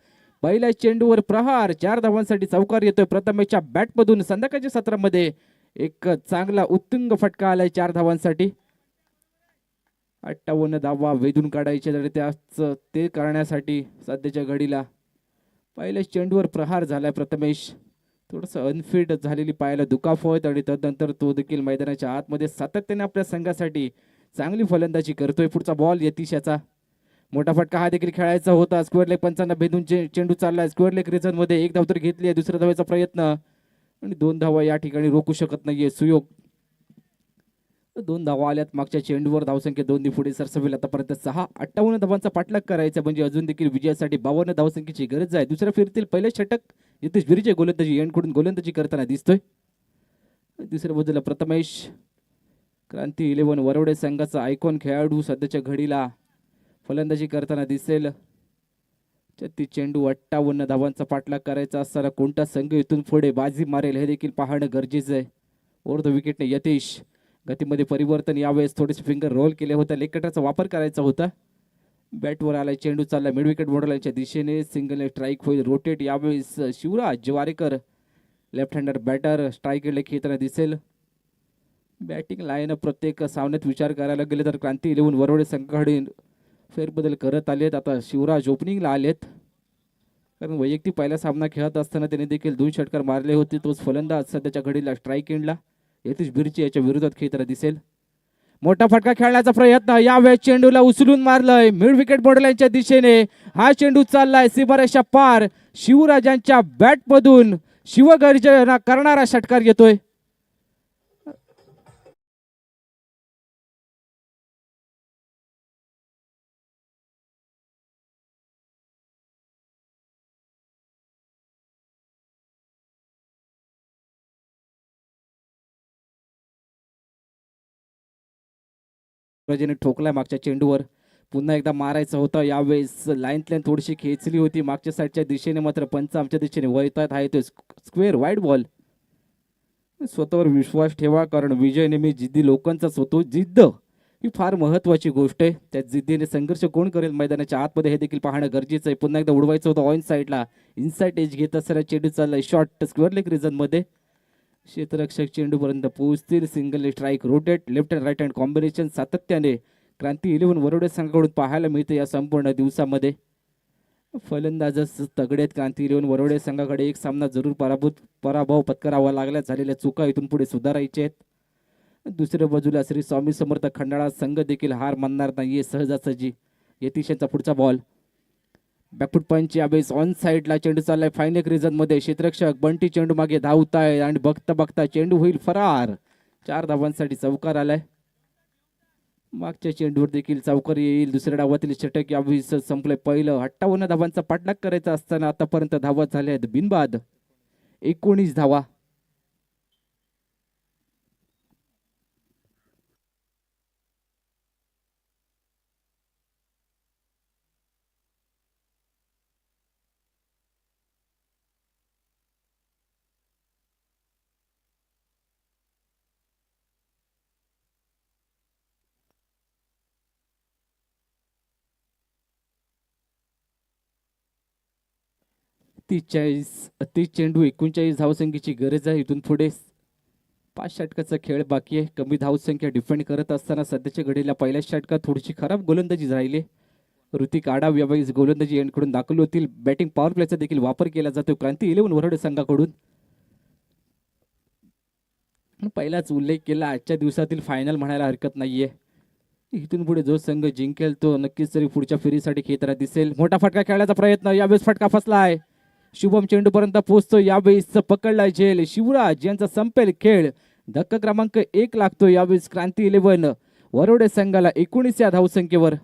पहिल्या चेंडूवर प्रहार 4 धावांसाठी चौकार येतोय प्रथमेशच्या बॅटमधून. संध्याकाळच्या सत्रामध्ये एक चांगला उत्तुंग फटका आलाय 4 धावांसाठी. 58 धावा वेधून काढायचे तर त्याच ते करण्यासाठी सध्याच्या घडीला पहिल्या चेंडूवर प्रहार झालाय प्रथमेश. थोडंसं अनफिट झालेली पायाला दुखापत आणि त्यानंतर तो देखील मैदानाच्या आतमध्ये सातत्याने आपल्या संघासाठी चांगली फलंदाजी करतोय. पुढचा बॉल यतीशाचा मोठा फटका हा देखील खेळायचा होता. स्क्वेअर लेग पंचांना भेदून चेंडू चाललाय स्क्वेअर लेग रिझन मध्ये. एक धाव तर घेतली आहे. दुसऱ्या धावाचा प्रयत्न आणि 2 धावा या ठिकाणी रोखू शकत नाहीये सुयोग. 2 धावा आल्यात मागच्या चेंडूवर. धावसंख्या 2 पुढे सरसवेल आतापर्यंत 6. 58 धावांचा पाठलाग करायचा म्हणजे अजून देखील विजयासाठी 52 धावसंख्येची गरज आहे. दुसऱ्या फेरीतील पहिले षटक यतीश बिर्जे गोलंदाजी यांकडून गोलंदाजी करताना दिसतोय. दुसऱ्या बाजूला प्रथमेश क्रांती 11 वरवडे संघाचा आयकॉन खेळाडू सध्याच्या घडीला फलंदाजी करताना दिसेल. 36 चेंडू 58 धावांचा पाठलाग करायचा असताना कोणता संघ इथून पुढे बाजी मारेल हे देखील पाहणं गरजेचं आहे. ओव्हर द विकेटने यतीश. गतीमध्ये परिवर्तन यावेळेस थोडेसे फिंगर रोल केले होते. लेग कटरचा वापर करायचा होता. बॅटवर आलाय चेंडू चालला मिड विकेट बॉर्डरलाईनच्या दिशेने. सिंगल स्ट्राईक होईल. रोटेट यावेळेस Shivraj Jawarekar left hander batter strike खेळताना दिसेल. बॅटिंग लाईन प्रत्येक सामन्यात विचार करायला गेले तर क्रांती 11 वरवडे संघाकडे फेरबदल करत आलेत. आता शिवराज ओपनिंगला आलेत कारण वैयक्तिक पहिला सामना खेळत असताना त्याने देखील 2 षटकार मारले होते. तोच फलंदाज सध्याच्या घडीला स्ट्राईक एंडला यतीश बिर्जे याच्या विरोधात खेळताना दिसेल. मोठा फटका खेळण्याचा प्रयत्न यावेळेस चेंडूला उचलून मारलंय मिड विकेट बॉर्डरलाईनच्या दिशेने. हा चेंडू चाललाय सीमारेषा पार. शिवराजांच्या बॅटमधून शिवगर्जना करणारा षटकार येतोय. शिवराजाने ठोकलाय मागच्या चेंडूवर. पुन्हा एकदा मारायचा होता. यावेळेस लाईन थोडीशी खेचली होती मागच्या साईडच्या दिशेने मात्र पंच आमच्या दिशेने वळतात आहे तो स्क्वेअर वाईड बॉल. स्वतःवर विश्वास ठेवा कारण विजय नेहमी जिद्दी लोकांचाच होतो. जिद्द ही फार महत्वाची गोष्ट आहे. त्या जिद्दीने संघर्ष कोण करेल मैदानाच्या आतमध्ये हे देखील पाहणं गरजेचं आहे. पुन्हा एकदा उडवायचं होतं ऑन साईडला. इनसाइड एज घेत असताना चेंडू चाललाय शॉर्ट स्क्वेअर लेग रिझन मध्ये. क्षेत्ररक्षक चेंडूपर्यंत पोहोचतील. Single strike rotate left and right hand combination सातत्याने क्रांती 11 वरवडे संघाकडून पाहायला मिळते या संपूर्ण दिवसामध्ये. फलंदाजच तगडेत क्रांती 11 वरवडे संघाकडे एक सामना जरूर पराभव पत्करावा लागला. झालेल्या चुका इथून पुढे सुधारायचे आहेत. दुसऱ्या बाजूला श्री स्वामी समर्थ खंडाळा संघ देखील हार मानणार नाहीये सहजासहजी. यतीशांचा पुढचा बॉल बॅकफुट पंच यावेळेस ऑन साईडला चेंडू चाललाय फाईन एक रिझन मध्ये. क्षेत्ररक्षक बंटी चेंडू मागे धावताय आणि बघता बघता चेंडू होईल फरार. 4 धावांसाठी चौकार आलाय. मागच्या चेंडूवर देखील चौकार येईल. दुसऱ्या डावातील षटक यावेळेस संपलंय पहिलं. 58 धावांचा पाठलाग करायचा असताना आतापर्यंत धावा झाल्या आहेत बिनबाद 19 धावा. तीस चेंडू 39 धावसंख्येची गरज आहे. इथून पुढे 5 षटकाचा खेळ बाकी आहे. कमी धावसंख्या डिफेंड करत असताना सध्याच्या घडीला पहिल्या षटकात थोडीशी खराब गोलंदाजी राहिली. ऋतिक आडाव यावेळी गोलंदाजी एंडकडून दाखल होतील. बॅटिंग पॉवर प्लेचा देखील वापर केला जातो क्रांती 11 वरवडे संघाकडून. पहिलाच उल्लेख केला आजच्या दिवसातील फायनल म्हणायला हरकत नाहीये. इथून पुढे जो संघ जिंकेल तो नक्कीच तरी पुढच्या फेरीसाठी खेळताना दिसेल. मोठा फटका खेळण्याचा प्रयत्न, यावेळेस फटका फसलाय. शुभम चेंडूपर्यंत पोहोचतो, यावेळेस पकडलाय झेल. शिवराज यांचा संपेल खेळ. धक्का क्रमांक 1 लागतो यावेळेस क्रांती 11 वरोडे संघाला 19 या धावसंख्येवर.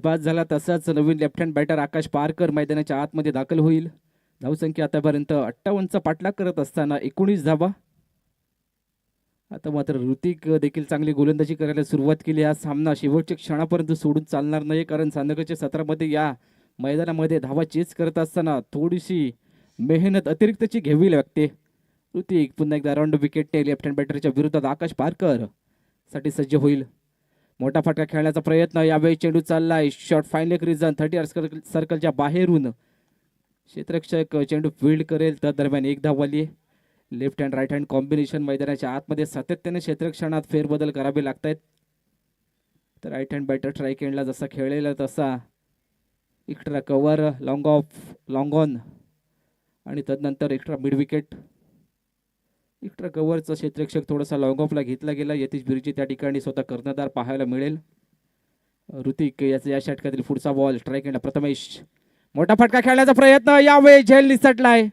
बाद झाला तसाच नवीन लेफ्ट हँड बॅटर आकाश पारकर मैदानाच्या आतमध्ये दाखल होईल. धावसंख्या आतापर्यंत 58चा पाठलाग करत असताना 19 धावा. आता मात्र ऋतिक देखील चांगली गोलंदाजी करायला सुरुवात केली. हा सामना शेवटच्या क्षणापर्यंत सोडून चालणार नाही, कारण सामन्याच्या सत्रामध्ये या मैदानामध्ये धावा चेस करत असताना थोडीशी मेहनत अतिरिक्तची घ्यावी लागते. ऋतिक पुन्हा एकदा राऊंड विकेटने लेफ्ट हँड बॅटरच्या विरोधात आकाश पारकर साठी सज्ज होईल. मोठा फटका खेळण्याचा प्रयत्न, यावेळी चेंडू चाललाय. शॉट फाईन रिझन 30 सर्कलच्या बाहेरून क्षेत्ररक्षक चेंडू फील्ड करेल. त्या दरम्यान 1 धाव आली. Left hand right hand combination मैदानाच्या आतमध्ये सातत्याने क्षेत्ररक्षणात फेरबदल करावे लागत आहेत. तर राईट हँड बॅटर स्ट्राईक एंडला जसा खेळलेला तसा extra cover, long of, long on आणि तदनंतर एक्स्ट्रा मिड विकेट. एक्स्ट्रा कव्हरचा क्षेत्ररक्षक थोडासा लॉंग ऑफला घेतला गेला. यतीश बिर्जी त्या ठिकाणी स्वतः कर्णधार पाहायला मिळेल. ऋतिक याचा या षटकातील पुढचा बॉल स्ट्राईक एंडला प्रथमेश. मोठा फटका खेळण्याचा प्रयत्न, यावेळी झेल निसटलाय.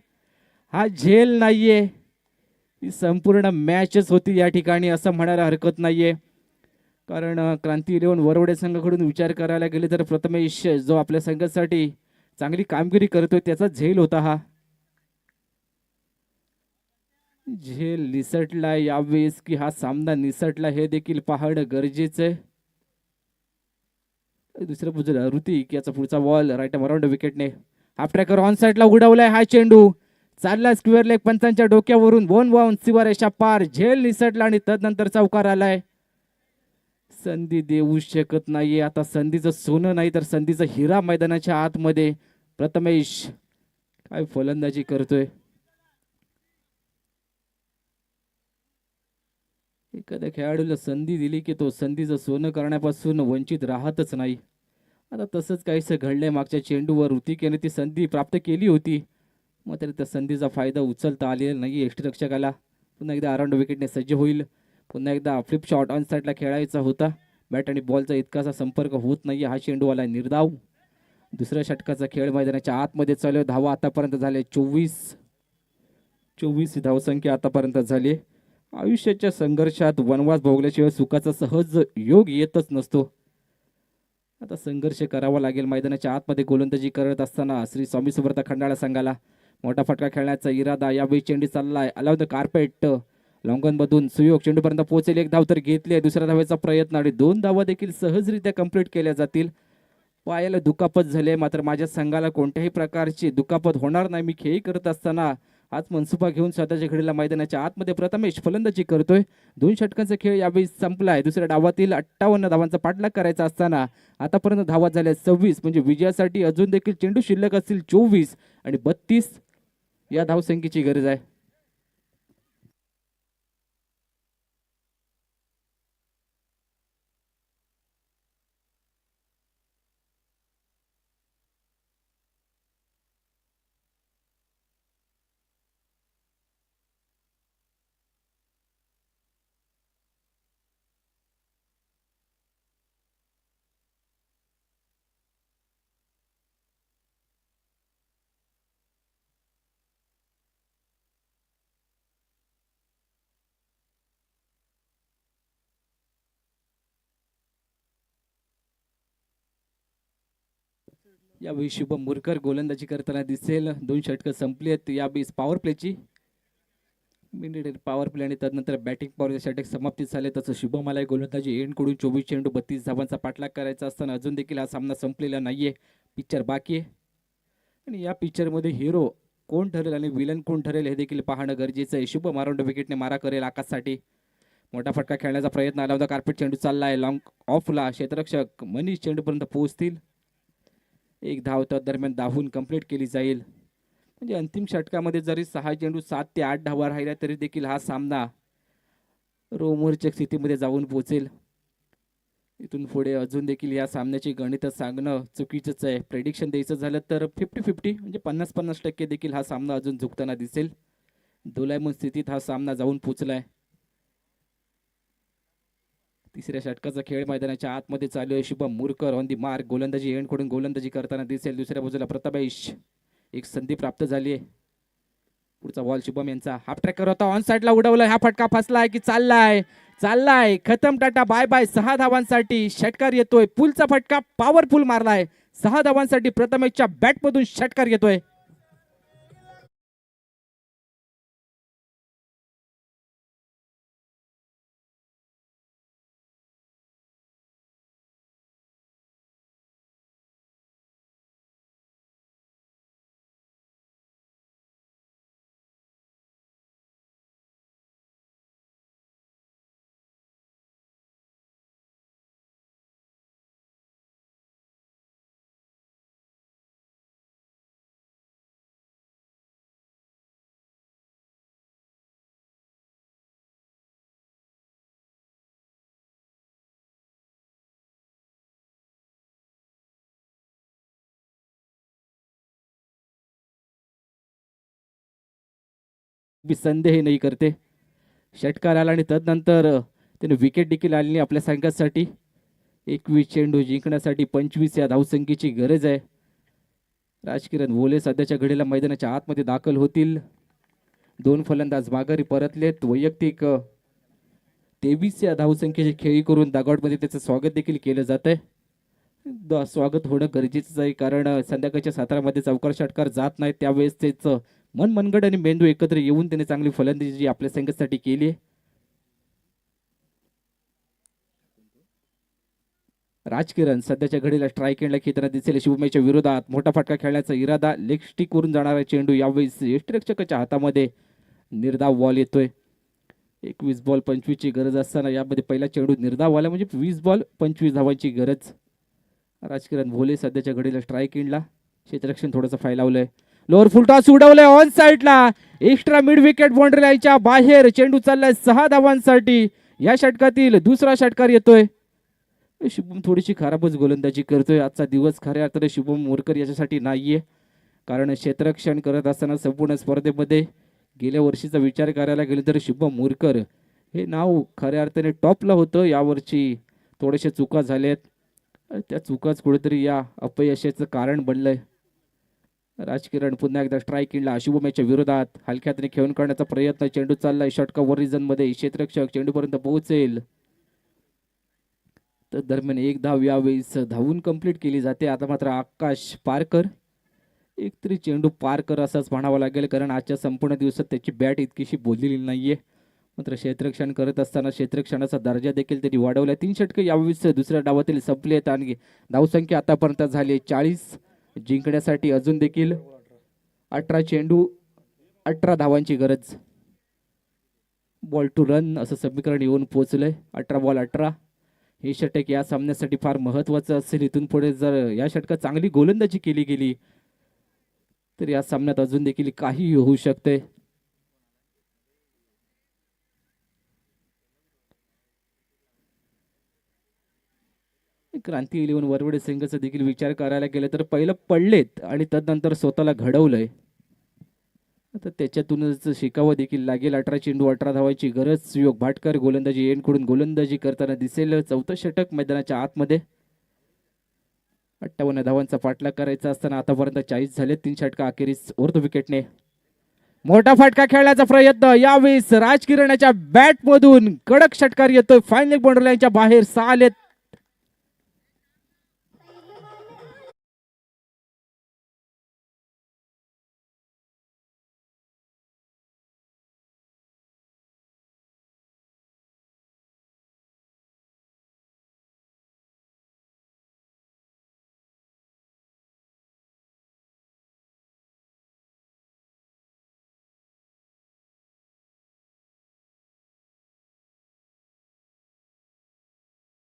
हा झेल नाहीये, ही संपूर्ण मॅचच होती या ठिकाणी असं म्हणायला हरकत नाहीये. कारण क्रांती 11 वरवडे संघाकडून विचार करायला गेले तर प्रथमेश जो आपल्या संघासाठी चांगली कामगिरी करतोय त्याचा झेल होता. हा झेल निसटला यावेळेस की हा सामना निसटला हे देखील पाहणं गरजेचं आहे. दुसऱ्या बाजूला ऋतिक याचा पुढचा बॉल राईट अराउंड विकेटने हाफ ट्रॅकर ऑन साईडला उडवलाय. हा चेंडू चालला स्क्वेअर लेग पंचांच्या डोक्यावरून 1 बाउंड सीमारेषा पार. झेल निसटला आणि तदनंतर चौकार आलाय. संधी देऊ शकत नाहीये. आता संधीचं सोनं नाही तर संधीचा हिरा मैदानाच्या आतमध्ये. प्रथमेश काय फलंदाजी करतोय. एखाद्या खेळाडूला संधी दिली की तो संधीचं सोनं करण्यापासून वंचित राहतच नाही. आता तसंच काहीसं घडलंय. मागच्या चेंडूवर ऋतिक याने ती संधी प्राप्त केली होती, मात्र त्या संधीचा फायदा उचलता आलेला नाही. यष्टीरक्षकाला पुन्हा एकदा अराउंड विकेटने सज्ज होईल. पुन्हा एकदा फ्लिप शॉट ऑन साईडला खेळायचा होता. बॅट आणि बॉलचा इतकासा संपर्क होत नाही. हा चेंडू आला निर्धाव. दुसऱ्या षटकाचा खेळ मैदानाच्या आतमध्ये चालू. धावा आतापर्यंत झाले 24 धावसंख्या आतापर्यंत झाली. आयुष्याच्या संघर्षात वनवास भोगल्याशिवाय सुखाचा सहज योग येतच नसतो. आता संघर्ष करावा लागेल. मैदानाच्या आतमध्ये गोलंदाजी करत असताना श्री स्वामी सुब्रता खंडाळा संघाला मोठा फटका खेळण्याचा इरादा. यावेळी चेंडू चाललाय अलाव द कार्पेट. लॉंगॉन मधून सुयोग चेंडूपर्यंत पोहोचेल. 1 धाव तर घेतली. दुसऱ्या धावेचा प्रयत्न आणि 2 धावा देखील सहजरित्या कंप्लीट केल्या जातील. पायाला दुखापत झाले, मात्र माझ्या संघाला कोणत्याही प्रकारची दुखापत होणार नाही. मी खेळी करत असताना आज मनसुबा घेऊन स्वतःच्या घडीला मैदानाच्या आतमध्ये प्रथमेश फलंदाजी करतोय. 2 षटकांचा खेळ यावेळी संपलाय. दुसऱ्या डावातील 58 धावांचा पाठलाग करायचा असताना आतापर्यंत धावा झाल्या 26. म्हणजे विजयासाठी अजून देखील चेंडू शिल्लक असतील 24 आणि 32 या धावसंख्येची गरज आहे. यावेळी शुभम मुरकर गोलंदाजी करताना दिसेल. 2 षटकं संपली आहेत यावेळी पॉवर प्लेची. मिनिट पॉवर प्ले आणि त्यानंतर बॅटिंग पॉवर षटक समाप्ती झाले. तसं शुभमलाही गोलंदाजी एंडकडून 24 चेंडू 32 धावांचा पाठलाग करायचा असताना अजून देखील हा सामना संपलेला नाहीये. पिक्चर बाकी आहे आणि या पिक्चरमध्ये हिरो कोण ठरेल आणि विलन कोण ठरेल हे देखील पाहणं गरजेचं आहे. शुभम अराउंड विकेटने मारा करेल आकाशसाठी. मोठा फटका खेळण्याचा प्रयत्न आला होता. कार्पेट चेंडू चालला आहे लॉंग ऑफला. क्षेत्ररक्षक मनीष चेंडूपर्यंत पोहोचतील. एक धाव त्या दरम्यान धावून कंप्लीट केली जाईल. म्हणजे अंतिम षटकामध्ये जरी 6 चेंडू 7 ते 8 धावा राहिल्या तरी देखील हा सामना रोमोरच्या स्थितीमध्ये जाऊन पोहोचेल. इथून पुढे अजून देखील या सामन्याची गणित सांगणं चुकीचंच आहे. प्रेडिक्शन द्यायचं झालं तर 50-50 म्हणजे 50-50% देखील हा सामना अजून झुकताना दिसेल. दोलायमान स्थितीत हा सामना जाऊन पोहोचलाय. तिसऱ्या षटकाचा खेळ मैदानाच्या आतमध्ये चालू आहे. Shubham Murkar on the mark. गोलंदाजी एंडकडून गोलंदाजी करताना दिसेल. दुसऱ्या बाजूला प्रतापेश. एक संधी प्राप्त झाली आहे. पुढचा बॉल शुभम यांचा. हाफ ट्रॅकर होता ऑन साईडला उडवलाय. हा फटका फसलाय की चाललाय खतम टाटा बाय बाय. 6 धावांसाठी षटकार येतोय. पुलचा फटका पॉवरफुल मारलाय. 6 धावांसाठी प्रथमेशच्या बॅटमधून षटकार येतोय. भी संदेह नाही करते. षटकार आला आणि तदनंतर त्याने विकेट देखील आलेली आपल्या संघासाठी. 21 चेंडू जिंकण्यासाठी 25 या धावसंख्येची गरज आहे. राजकिरण वोले सध्याच्या घडीला मैदानाच्या आतमध्ये दाखल होतील. 2 फलंदाज माघारी परतलेत. वैयक्तिक 23 या धावसंख्येची खेळी करून दागआउटमध्ये त्याचं स्वागत देखील केलं जात आहे. स्वागत होणं गरजेचंच आहे कारण संध्याकाळच्या सत्रामध्ये चौकार षटकार जात नाहीत. त्यावेळेस त्याचं मनगड आणि मेंदू एकत्र येऊन त्याने चांगली फलंदाजी आपल्या संघासाठी केली आहे. राजकिरण सध्याच्या घडीला स्ट्राईक एंडला खेळताना दिसेल. शुभमेच्या विरोधात मोठा फटका खेळण्याचा इरादा. लेग स्टिक वरून जाणारा चेंडू यावेळेस यष्टिरक्षकाच्या हातामध्ये निर्धाव बॉल येतोय. 21 बॉल 25 ची गरज असताना यामध्ये पहिला चेंडू निर्धाव आला म्हणजे 20 बॉल 25 धावांची गरज. राजकिरण भोले सध्याच्या घडीला स्ट्राईक एंडला. क्षेत्ररक्षण थोडंसं फायलावलंय. लोअर फुल टॉस उडवलंय ऑन साईडला. एक्स्ट्रा मिड विकेट बाउंड्री लाईनच्या बाहेर. चेंडू चाललाय 6 धावांसाठी. या षटकातील दुसरा षटकार येतोय. शुभम थोडीशी खराबच गोलंदाजी करतोय. आजचा दिवस खऱ्या अर्थाने शुभम मुरकर याच्यासाठी नाहीये कारण क्षेत्ररक्षण करत असताना संपूर्ण स्पर्धेमध्ये गेल्या वर्षीचा विचार करायला गेलं तर शुभम मुरकर हे नाव खऱ्या अर्थाने टॉपला होतं. यावर्षी थोड्याशा चुका झाल्यात. त्या चुकाच कुठेतरी या अपयशाचं कारण बनलंय. राजकिरण पुन्हा एकदा स्ट्राईक इनला. शुभमेच्या विरोधात हलक्या हाताने खेळून काढण्याचा प्रयत्न. चेंडू चाललाय षटकावर रिझनमध्ये. क्षेत्ररक्षक चेंडूपर्यंत पोहोचेल तर दरम्यान एक धाव यावेळेस धावून कंप्लीट केली जाते. आता मात्र आकाश पारकर एकतरी चेंडू पारकर असंच म्हणावं लागेल कारण आजच्या संपूर्ण दिवसात त्याची बॅट इतकीशी बोललेली नाहीये. मात्र क्षेत्ररक्षण करत असताना क्षेत्ररक्षणाचा दर्जा देखील त्यांनी वाढवला. 3 षटके यावेळेस दुसऱ्या डावातील संपले आहेत आणि धावसंख्या आतापर्यंत झाली 40. जिंकण्यासाठी अजून देखील 18 चेंडू 18 धावांची गरज. बॉल टू रन असं समीकरण येऊन पोहोचलंय. 18 बॉल 18 हे षटक या सामन्यासाठी फार महत्त्वाचं असेल. इथून पुढे जर या षटकात चांगली गोलंदाजी केली गेली तर या सामन्यात अजून देखील काही होऊ शकते. क्रांती 11 वरवडे संघाचा देखील विचार करायला गेलं तर पहिलं पडलेत आणि तदनंतर स्वतःला घडवलंय. आता त्याच्यातूनच शिकावं देखील लागेल. 18 चेंडू 18 धावांची गरज. सुयोग भाटकर गोलंदाजी एंडकडून गोलंदाजी करताना दिसेल. 4थं षटक मैदानाच्या आतमध्ये. 58 धावांचा पाठलाग करायचा असताना आतापर्यंत 40 झाले. 3 षटका अखेरीस अर्ध विकेटने. मोठा फटका खेळण्याचा प्रयत्न. यावेळेस राजकिरणाच्या बॅटमधून कडक षटकार येतोय. फायनल बाउंड्री लाईनच्या बाहेर 6 आलेत.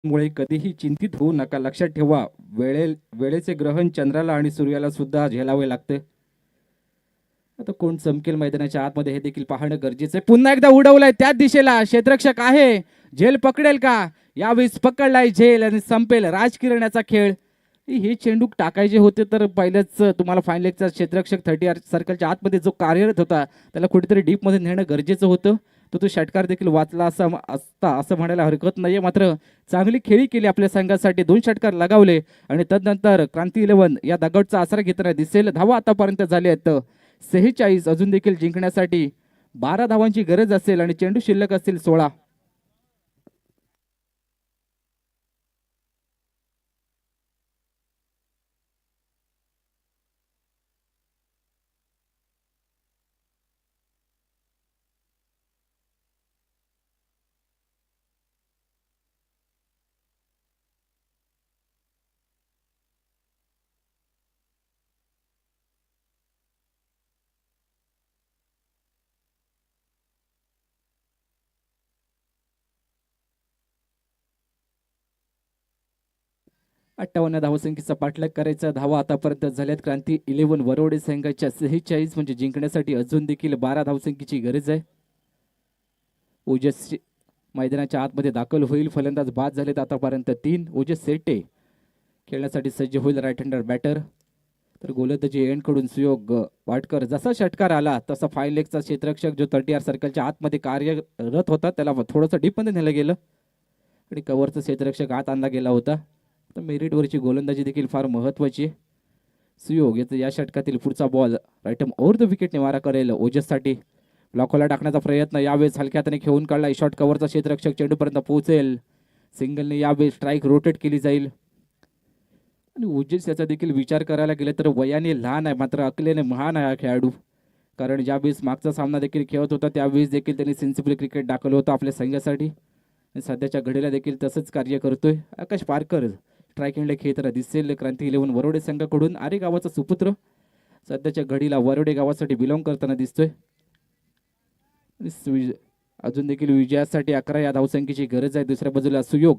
मुळे कधीही चिंतित होऊ नका. लक्षात ठेवा, वेळेचे ग्रहण चंद्राला आणि सूर्याला सुद्धा झेलावे लागते. आता कोण चमकेल मैदानाच्या आतमध्ये हे देखील पाहणं गरजेचं आहे. पुन्हा एकदा उडवलंय त्याच दिशेला, क्षेत्ररक्षक आहे, झेल पकडेल का? यावेळेस पकडलाय झेल आणि संपेल राजकिरणाचा खेळ. हे चेंडू टाकायचे होते तर पहिलेच तुम्हाला फाईन लेगचा क्षेत्ररक्षक 30 सर्कलच्या आतमध्ये जो कार्यरत होता त्याला कुठेतरी डीपमध्ये नेणं गरजेचं होतं. तो षटकार देखील वाचला असं म्हणायला हरकत नाहीये. मात्र चांगली खेळी केली आपल्या संघासाठी, 2 षटकार लगावले आणि तदनंतर क्रांती 11 या दगडचा आसरा घेताना दिसेल. धावा आतापर्यंत झाले आहेत 46. अजून देखील जिंकण्यासाठी 12 धावांची गरज असेल आणि चेंडू शिल्लक असतील 16. अठ्ठावन्न धावसंख्येचा पाठलाग करायचा. धावा आतापर्यंत झाल्यात क्रांती 11 वरोडे संघाच्या 46, म्हणजे जिंकण्यासाठी अजून देखील 12 धावसंख्येची गरज आहे. ओजस मैदानाच्या आतमध्ये दाखल होईल. फलंदाज बाद झालेत आतापर्यंत 3. ओजस सेटे खेळण्यासाठी सज्ज होईल, राईट हँडर बॅटर. तर गोलंदाजी एंडकडून सुयोग वाटकर. जसा षटकार आला तसा फाईन लेगचा क्षेत्ररक्षक जो 30 सर्कलच्या आतमध्ये कार्यरत होता त्याला थोडंसं डीपमध्ये नेलं गेलं आणि कव्हरचा क्षेत्ररक्षक आत आणला गेला होता. तर मेरिटवरची गोलंदाजी देखील फार महत्त्वाची आहे. सुयोग याचा या षटकातील पुढचा बॉल राईट ओव्हर द विकेटने मारा करेल ओजससाठी. ब्लॉकला टाकण्याचा प्रयत्न यावेळेस हलक्या हाताने खेळून काढला. शॉट कव्हरचा क्षेत्ररक्षक चेंडूपर्यंत पोहोचेल. सिंगलने यावेळेस स्ट्राईक रोटेट केली जाईल. आणि ओजस याचा देखील विचार करायला गेलं तर वयाने लहान आहे मात्र अकलेने महान आहे हा खेळाडू. कारण ज्यावेळेस मागचा सामना देखील खेळत होता त्यावेळेस देखील त्यांनी सेन्सिबल क्रिकेट दाखवलं होतं आपल्या संघासाठी. सध्याच्या घडीला देखील तसंच कार्य करतोय. आकाश पारकर स्ट्रायकिंगला खेळताना दिसेल. क्रांती 11 वरोडे संघाकडून आरे गावाचा सुपुत्र सध्याच्या घडीला वरोडे गावासाठी बिलॉंग करताना दिसतोय. अजून देखील विजयासाठी 11 या धावसंख्येची गरज आहे. दुसऱ्या बाजूला सुयोग.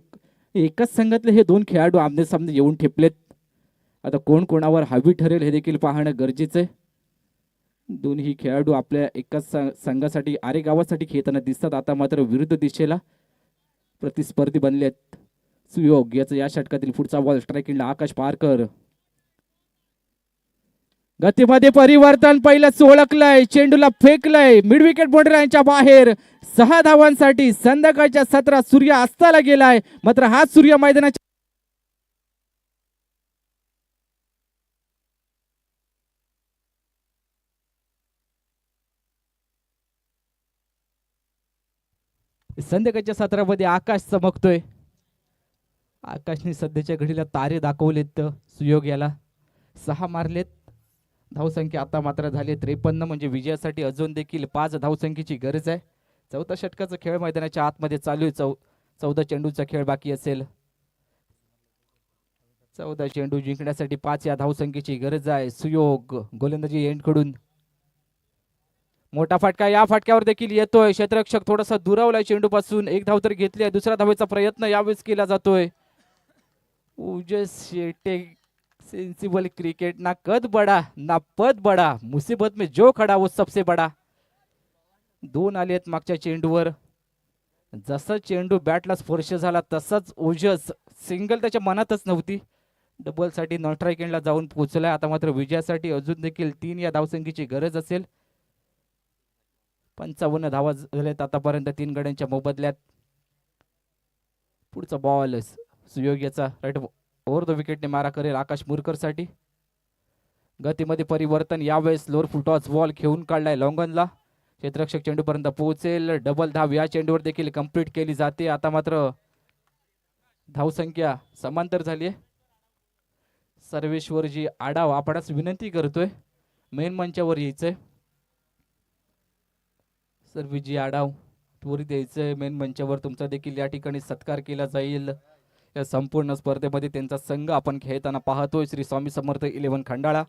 एकाच संघातले हे 2 खेळाडू आमने सामने येऊन ठेपलेत. आता कोण कोणावर हावी ठरेल हे देखील पाहणं गरजेचं आहे. दोन्ही खेळाडू आपल्या एकाच संघासाठी आरे गावासाठी खेळताना दिसतात. आता मात्र विरुद्ध दिशेला प्रतिस्पर्धी बनले आहेत. सुयोग याचा या षटकातील पुढचा बॉल स्ट्रायकिंगला आकाश पारकर. गतीमध्ये परिवर्तन पहिलंच ओळखलंय, चेंडूला फेकलंय मिड विकेट बाउंड्री लाईनच्या बाहेर. 6 धावांसाठी संध्याकाळच्या 17 सूर्य अस्ताला गेलाय. मात्र हा सूर्य मैदानाच्या संध्याकाळच्या 17 मध्ये आकाश चमकतोय. आकाशने सध्याच्या घडीला तारे दाखवलेत. सुयोग याला 6 मारलेत. धावसंख्या आता मात्र झाली 53, म्हणजे विजयासाठी अजून देखील 5 धावसंख्येची गरज आहे. 4था षटकाचा खेळ मैदानाच्या आतमध्ये चालू आहे. 14 चेंडूचा खेळ बाकी असेल. 14 चेंडू जिंकण्यासाठी 5 या धावसंख्येची गरज आहे. सुयोग गोलंदाजी एंडकडून मोठा फटका या फटक्यावर देखील येतोय. क्षेत्ररक्षक थोडासा दुरावलाय चेंडूपासून. 1 धाव तर घेतली आहे. दुसऱ्या धावेचा प्रयत्न यावेळेस केला जातोय. ओजस शेटे सेंसिबल क्रिकेट ना कद बडा ना पद बडा, मुसीबत में जो खडा वो सबसे बडा. 2 आले आहेत मागच्या चेंडूवर. जसा चेंडू बॅटला स्पर्श झाला तसाच ओजस सिंगल त्याच्या मनातच नव्हती. डबल साठी नॉन स्ट्राईक एंडला जाऊन पोहोचलाय. आता मात्र विजयासाठी अजून देखील 3 या धावसंख्येची गरज असेल. 55 धावा झाल्यात आतापर्यंत 3 गड्यांच्या मोबदल्यात. पुढचा बॉल सुयोग याचा राईट ओव्हर द विकेटने मारा करेल आकाश मुरकर साठी. गतीमध्ये परिवर्तन यावेळेस लोअर फुटॉस बॉल खेळून काढलाय लॉंगनला. क्षेत्ररक्षक चेंडूपर्यंत पोहोचेल. डबल धाव या चेंडूवर देखील कंप्लीट केली जाते. आता मात्र धावसंख्या समांतर झाली आहे. सर्वेश्वरजी आडाव आपणास विनंती करतोय मेन मंचावर यायचंय. सर्वेजी आडाव त्वरित यायचंय मेन मंचावर. तुमचा देखील या ठिकाणी सत्कार केला जाईल. या संपूर्ण स्पर्धेमध्ये त्यांचा संघ आपण खेळताना पाहतोय श्री स्वामी समर्थ 11 खंडाळा.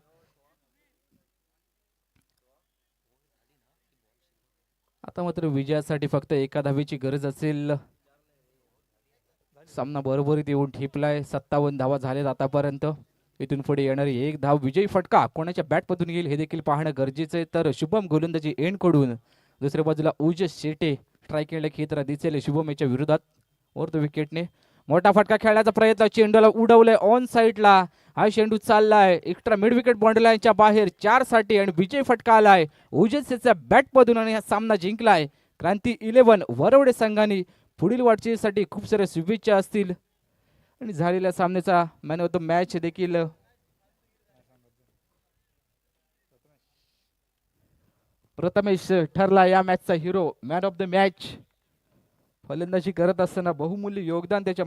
आता मात्र विजयासाठी फक्त 1 धावेची गरज असेल. सामना बरोबरीत येऊन ठेपलाय. 57 धावा झालेत आतापर्यंत. इथून पुढे येणारी एक धाव विजयी फटका कोणाच्या बॅटमधून येईल हे देखील पाहणं गरजेचं आहे. तर शुभम गोलंदाजी एंड कडून दुसऱ्या बाजूला ओजस शेटे स्ट्रायकिंगला खेळताना दिसेल शुभम याच्या विरोधात. वरतो विकेटने मोठा फटका खेळण्याचा प्रयत्न, चेंडूला उडवलंय ऑन साईडला. हा चेंडू चाललाय एक्स्ट्रा मिड विकेट बाउंड्री लाईनच्या बाहेर 4 साठी आणि विजयी फटका आलाय ओजस याच्या बॅटमधून आणि हा सामना जिंकलाय क्रांती 11 वरवडे संघाने. पुढील वाटचालीसाठी खूप साऱ्या शुभेच्छा असतील आणि झालेल्या सामन्याचा मॅन ऑफ द मॅच देखील प्रथमेश ठरला या मॅचचा hero. Man of the match फलंदाजी करत असताना बहुमूल्य योगदान त्याच्या